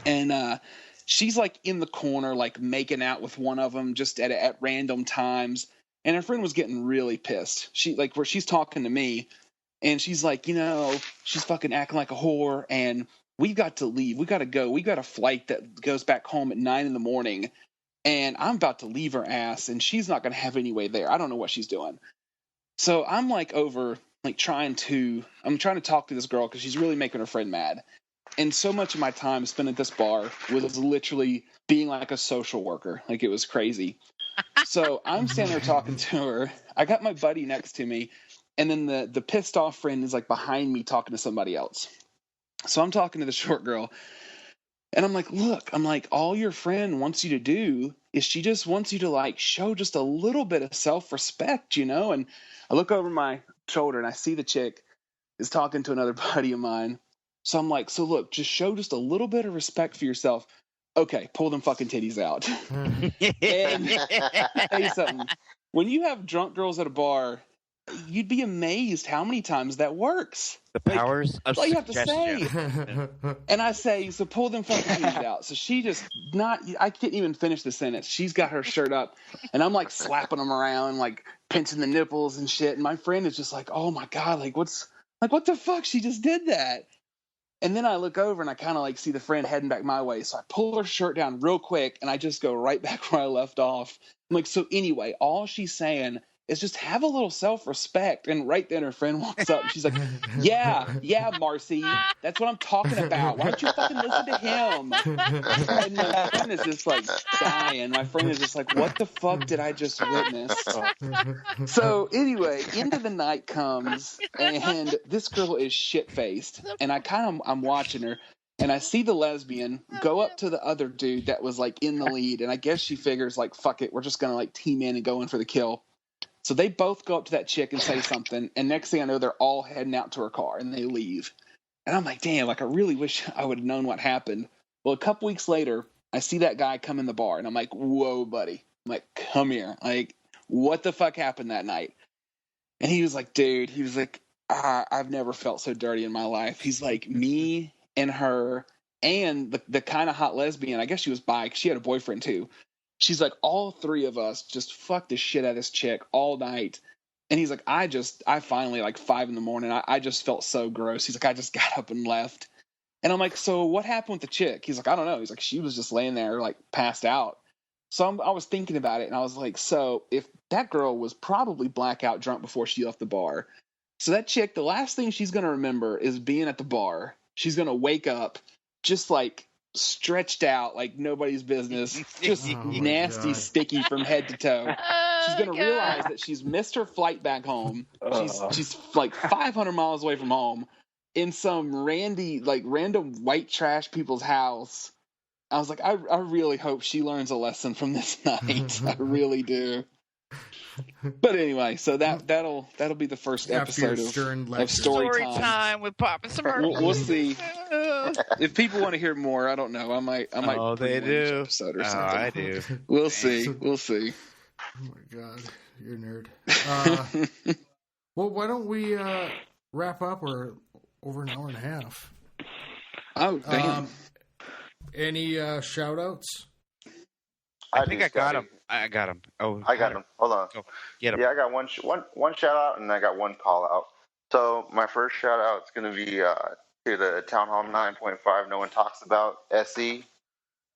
and she's like in the corner like making out with one of them just at random times. And her friend was getting really pissed. She like where she's talking to me, and she's like, you know, she's fucking acting like a whore, and we've got to leave. We got to go. We got a flight that goes back home at 9 a.m, and I'm about to leave her ass, and she's not going to have any way there. I don't know what she's doing. So I'm like over, like trying to talk to this girl because she's really making her friend mad. And so much of my time spent at this bar was literally being like a social worker. Like it was crazy. So I'm standing there talking to her. I got my buddy next to me, and then the pissed off friend is like behind me talking to somebody else. So I'm talking to the short girl, and I'm like, look, all your friend wants you to do is she just wants you to like show just a little bit of self-respect, you know? And I look over my shoulder and I see the chick is talking to another buddy of mine. So I'm like, so look, just show just a little bit of respect for yourself. Okay, pull them fucking titties out. And I'll tell you something. When you have drunk girls at a bar, you'd be amazed how many times that works. The powers of That's all you have to suggestion. say. And I say, so pull them fucking titties out. So she just I couldn't even finish the sentence. She's got her shirt up, and I'm like slapping them around, like pinching the nipples and shit. And my friend is just like, oh my God, what the fuck? She just did that. And then I look over and I kind of like see the friend heading back my way. So I pull her shirt down real quick and I just go right back where I left off. I'm like, so anyway, all she's saying is just have a little self-respect. And right then her friend walks up and she's like, yeah, Marcy, that's what I'm talking about. Why don't you fucking listen to him? And my friend is just like dying. My friend is just like, what the fuck did I just witness? So anyway, end of the night comes and this girl is shit-faced. And I'm watching her. And I see the lesbian go up to the other dude that was like in the lead. And I guess she figures like, fuck it, we're just going to like team in and go in for the kill. So they both go up to that chick and say something. And next thing I know, they're all heading out to her car and they leave. And I'm like, damn, like I really wish I would have known what happened. Well, a couple weeks later, I see that guy come in the bar and I'm like, whoa, buddy. I'm like, come here. Like, what the fuck happened that night? And he was like, dude, I've never felt so dirty in my life. He's like, me and her and the kind of hot lesbian, I guess she was bi, she had a boyfriend too. She's like, all three of us just fucked the shit out of this chick all night. And he's like, I finally, like 5 a.m, I just felt so gross. He's like, I just got up and left. And I'm like, so what happened with the chick? He's like, I don't know. He's like, she was just laying there like passed out. So I was thinking about it and I was like, so if that girl was probably blackout drunk before she left the bar, so that chick, the last thing she's going to remember is being at the bar. She's going to wake up just like stretched out like nobody's business, just nasty, sticky from head to toe. She's going to realize that she's missed her flight back home. She's like 500 miles away from home in some random white trash people's house. I was like, I really hope she learns a lesson from this night. I really do. But anyway, so that'll be the first episode of story time with Papa Smurf. We'll see. If people want to hear more, I don't know. I might. Oh, they do. Episode or something. I do. We'll see. We'll see. Oh my god, you're a nerd. Well, why don't we wrap up? We're over an hour and a half. Oh, damn. Any shout outs? I think I got him. I got him. Oh, I got him. Hold on. Oh, get him. Yeah, I got one shout out and I got one call out. So my first shout out is going to be to the Town Hall 9.5 no one talks about SE.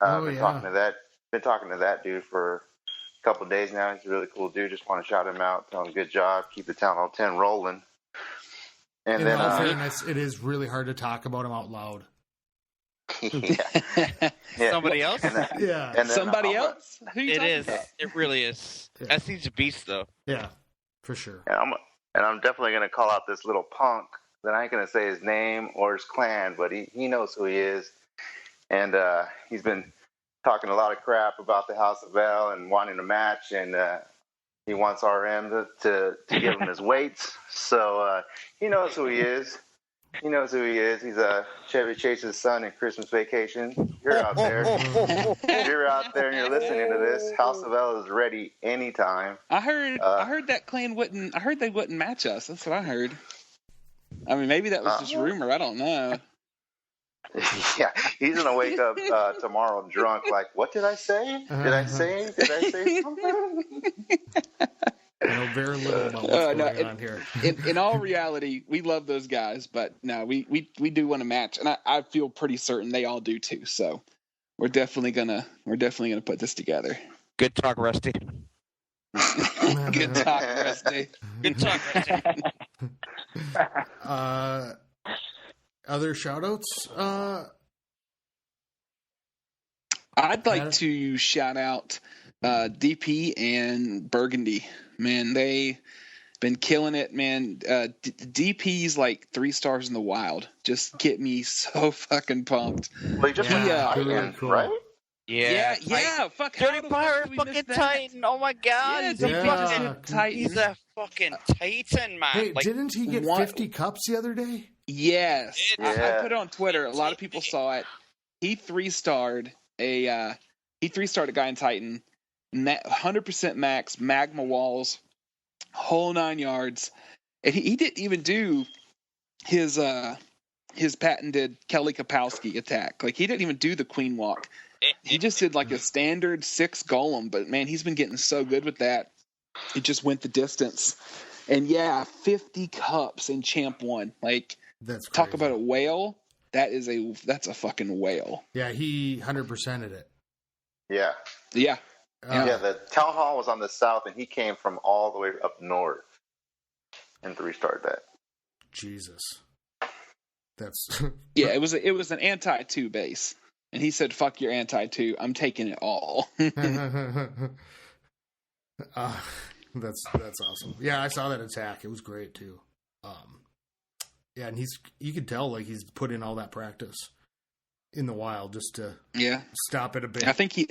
Been talking to that dude for a couple of days now. He's a really cool dude. Just want to shout him out. Tell him good job. Keep the Town Hall 10 rolling. And in then all fairness, it is really hard to talk about him out loud. yeah. Somebody else? Yeah. And then, Somebody else? Who you talking about? It really is. Yeah. SE's a beast, though. Yeah, for sure. And I'm definitely going to call out this little punk that I ain't going to say his name or his clan, but he knows who he is. And he's been talking a lot of crap about the House of L and wanting a match, and he wants RM to give him his weights. So he knows who he is. He knows who he is. He's Chevy Chase's son in Christmas Vacation. You're out there. You're out there and you're listening to this. House of L is ready anytime. I heard that clan wouldn't. I heard they wouldn't match us. That's what I heard. I mean, maybe that was just rumor. I don't know. Yeah, he's gonna wake up tomorrow drunk. Like, what did I say? Did I say something? I know very little about what's going on here. In all reality, we love those guys, but no, we do want to match, and I feel pretty certain they all do too. So we're definitely gonna put this together. Good talk, Rusty. Good talk, Rusty. Good talk, Rusty. Other shout outs? I'd like to shout out DP and Burgundy. Man, they been killing it, man. DP's like 3 stars in the wild. Just get me so fucking pumped. Well, he just went Titan, cool. right? Yeah. Fuck, Dirty Fire, fucking Titan. Oh my god. Yeah, He's DP Titan. He's a fucking Titan, man. Hey, didn't he get 50 cups the other day? Yes. Yeah. I put it on Twitter. A lot of people saw it. He 3-starred a guy in Titan. 100% max, magma walls, whole 9 yards. And he didn't even do his patented Kelly Kapowski attack. Like, he didn't even do the queen walk. He just did like a standard 6 golem. But man, he's been getting so good with that. It just went the distance. And yeah, 50 cups in Champ 1. Like, that's talk crazy. about a whale. That's a fucking whale. Yeah, he 100%ed it. Yeah. Yeah. Yeah, the town hall was on the south, and he came from all the way up north and 3-starred that. Jesus. That's Yeah, it was an anti-2 base, and he said, "Fuck your anti-2. I'm taking it all." That's awesome. Yeah, I saw that attack. It was great too. Yeah, and you could tell like he's put in all that practice in the wild just to stop it a bit. I think he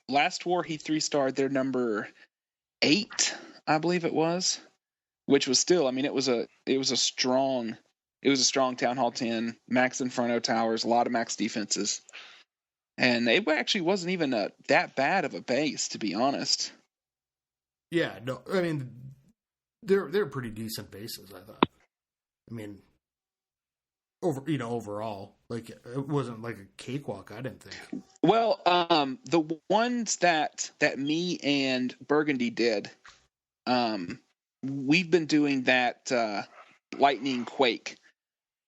last war he 3-starred their number 8, I believe it was, which was still, I mean, it was a strong Town Hall 10, max Inferno towers, a lot of max defenses, and it actually wasn't even that bad of a base, to be honest. Yeah, no, I mean they're pretty decent bases, I thought. I mean, overall, like it wasn't like a cakewalk, I didn't think. Well, the ones that me and Burgundy did, we've been doing that lightning quake.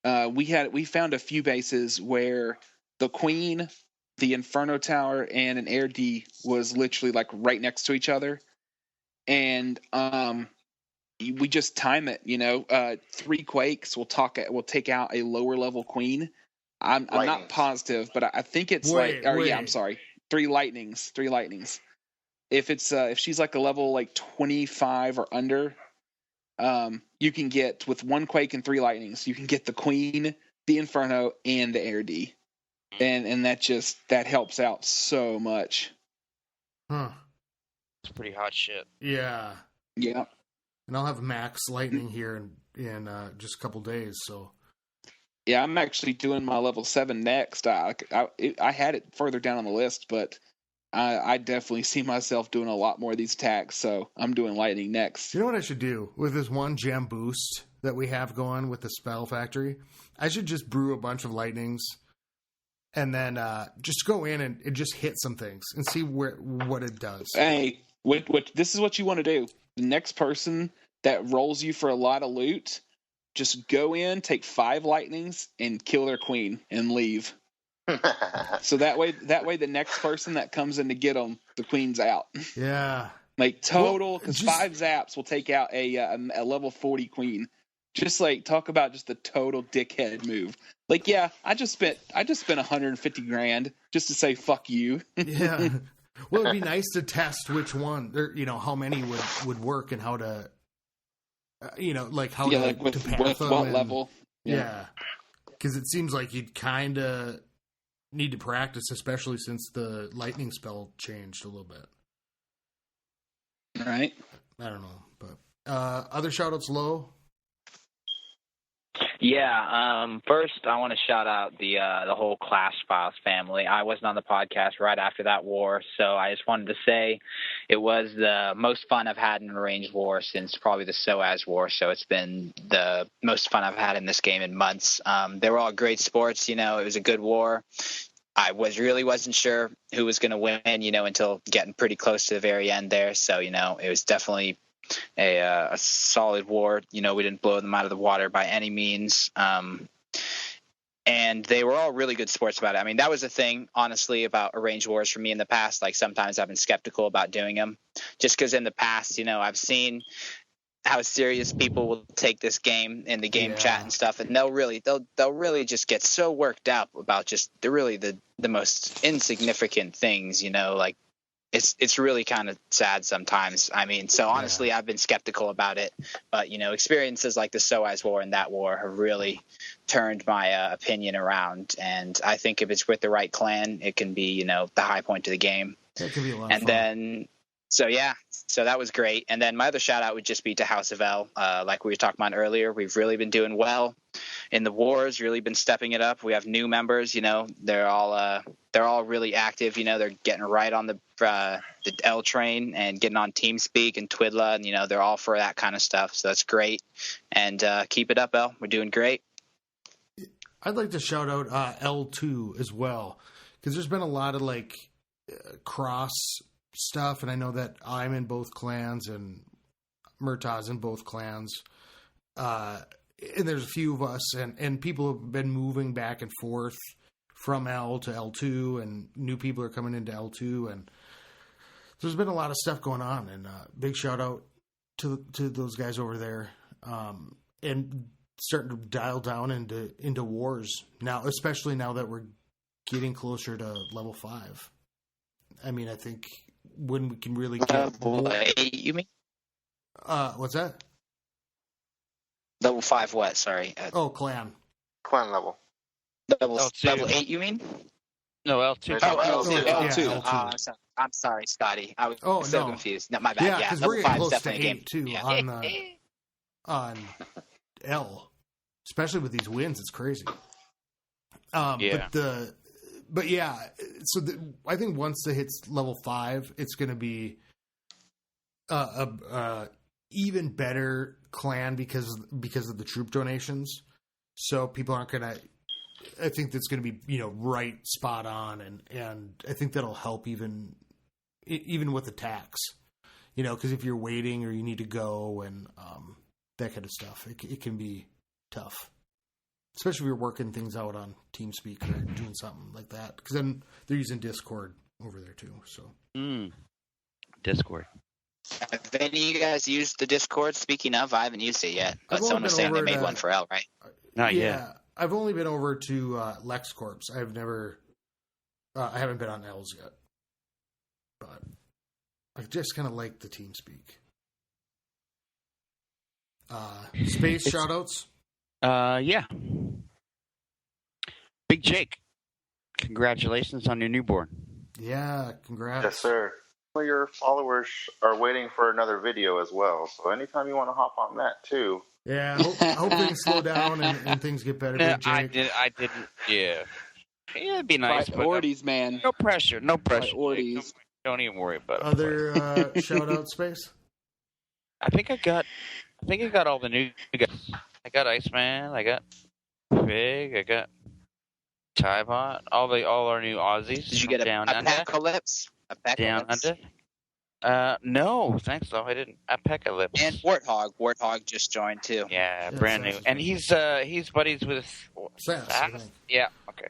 We found a few bases where the Queen, the Inferno Tower, and an Air D was literally like right next to each other, and we just time it. 3 quakes will take out a lower level Queen. I'm not positive, but I think it's I'm sorry, 3 lightnings. 3 lightnings. If it's if she's like a level like 25 or under, you can get with 1 quake and 3 lightnings. You can get the Queen, the Inferno, and the Air D, and that helps out so much. Huh. It's pretty hot shit. Yeah. Yeah. And I'll have max lightning here in just a couple days. So. Yeah, I'm actually doing my level 7 next. I had it further down on the list, but I definitely see myself doing a lot more of these attacks. So I'm doing lightning next. You know what I should do with this one gem boost that we have going with the Spell Factory? I should just brew a bunch of lightnings and then just go in and just hit some things and see what it does. Hey, what this is what you want to do. The next person that rolls you for a lot of loot, just go in, take 5 lightnings, and kill their Queen and leave. So that way the next person that comes in to get them, the Queen's out. Yeah. Like total, because 5 zaps will take out a level 40 Queen. Just like talk about just the total dickhead move. Like, yeah, I just spent $150,000 just to say fuck you. Yeah. Well, it'd be nice to test which one, or how many would work and how to, like how to with path them what and, level. Yeah. Because it seems like you'd kind of need to practice, especially since the lightning spell changed a little bit. Right. I don't know, but other shout-outs, Low? Yeah, first I want to shout out the whole XBows family. I wasn't on the podcast right after that war, so I just wanted to say it was the most fun I've had in a ranged war since probably the SOAS war, so it's been the most fun I've had in this game in months. They were all great sports, it was a good war. I wasn't sure who was going to win, until getting pretty close to the very end there, so, it was definitely a solid war. We didn't blow them out of the water by any means. And they were all really good sports about it. I mean, that was the thing, honestly, about arranged wars for me in the past. Like, sometimes I've been skeptical about doing them just because in the past, I've seen how serious people will take this game in the game chat and stuff. And they'll really just get so worked up about just the most insignificant things, like, it's really kind of sad sometimes. I mean, so honestly, I've been skeptical about it, but experiences like the SOAS war and that war have really turned my opinion around. And I think if it's with the right clan, it can be the high point of the game. That could be a lot of fun. Then, so that was great. And then my other shout out would just be to House of L. Like we were talking about earlier, we've really been doing well in the wars, really been stepping it up. We have new members, they're all really active. They're getting right on the L train and getting on TeamSpeak and Twidla, and they're all for that kind of stuff. So that's great. And keep it up, L. We're doing great. I'd like to shout out L2 as well, because there's been a lot of cross stuff, and I know that I'm in both clans and Murtaugh's in both clans. And there's a few of us, and people have been moving back and forth from L to L2, and new people are coming into L2, and there's been a lot of stuff going on, and big shout out to those guys over there, and starting to dial down into wars now, especially now that we're getting closer to level 5. I mean, I think when we can really get Level 8, you mean? what's that? Level 5 what? Sorry. Clan. Clan level. Level L2. 8, you mean? No, L2. Oh, L2. L2. L2. I'm sorry, Scotty. I was Oh, no. confused. No, my bad. Yeah, because level we're 5 getting is close to definitely a game. 8 too Yeah. on L, especially with these wins. It's crazy. Yeah. But yeah, so I think once it hits level 5, it's going to be a even better clan because of the troop donations. So people aren't going to. I think that's going to be right spot on, and I think that'll help even with attacks. Because if you're waiting or you need to go and that kind of stuff, it can be tough. Especially if you're working things out on TeamSpeak or doing something like that. Because then they're using Discord over there too. So Discord. Have any of you guys used the Discord? Speaking of, I haven't used it yet. But I've only someone was been saying they over made to- one for L, right? Not yeah, yet. I've only been over to LexCorp. I've never. I haven't been on L's yet. But I just kind of like the TeamSpeak. Space shoutouts. Yeah. Big Jake, congratulations on your newborn. Yeah, congrats. Yes, sir. Well, your followers are waiting for another video as well. So anytime you want to hop on that too. Yeah, I hope things slow down and things get better. Yeah, Big Jake. I didn't. Yeah. Yeah, it'd be nice. But Priorities, man. no pressure. No pressure. Priorities. Jake. Don't even worry about it. Other shout out space. I think I got all the new guys. I got Iceman. I got Big. I got Tybot. All our new Aussies. Did you get a down under? Apocalypse? Down under. No, thanks though. I didn't. Apocalypse. And Warthog. Warthog just joined too. Yeah, Yeah, brand new. Sass. And he's buddies with Sass, I think. Yeah. Okay.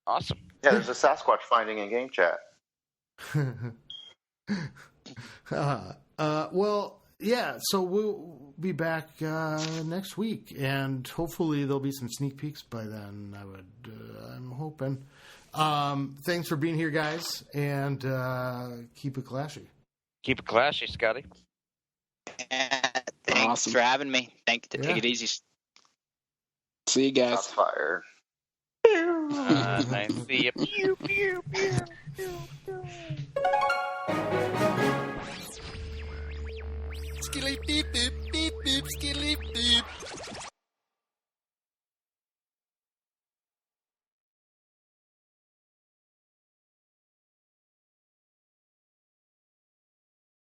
Awesome. Yeah, there's a Sasquatch finding in game chat. Well, yeah, so we'll be back next week, and hopefully there'll be some sneak peeks by then. I'm hoping. Thanks for being here, guys, and keep it classy. Keep it classy, Scotty. Thanks Awesome. for having me. Take Yeah. it easy. See you guys. Shots fired. Nice. See you. Pew, pew, pew.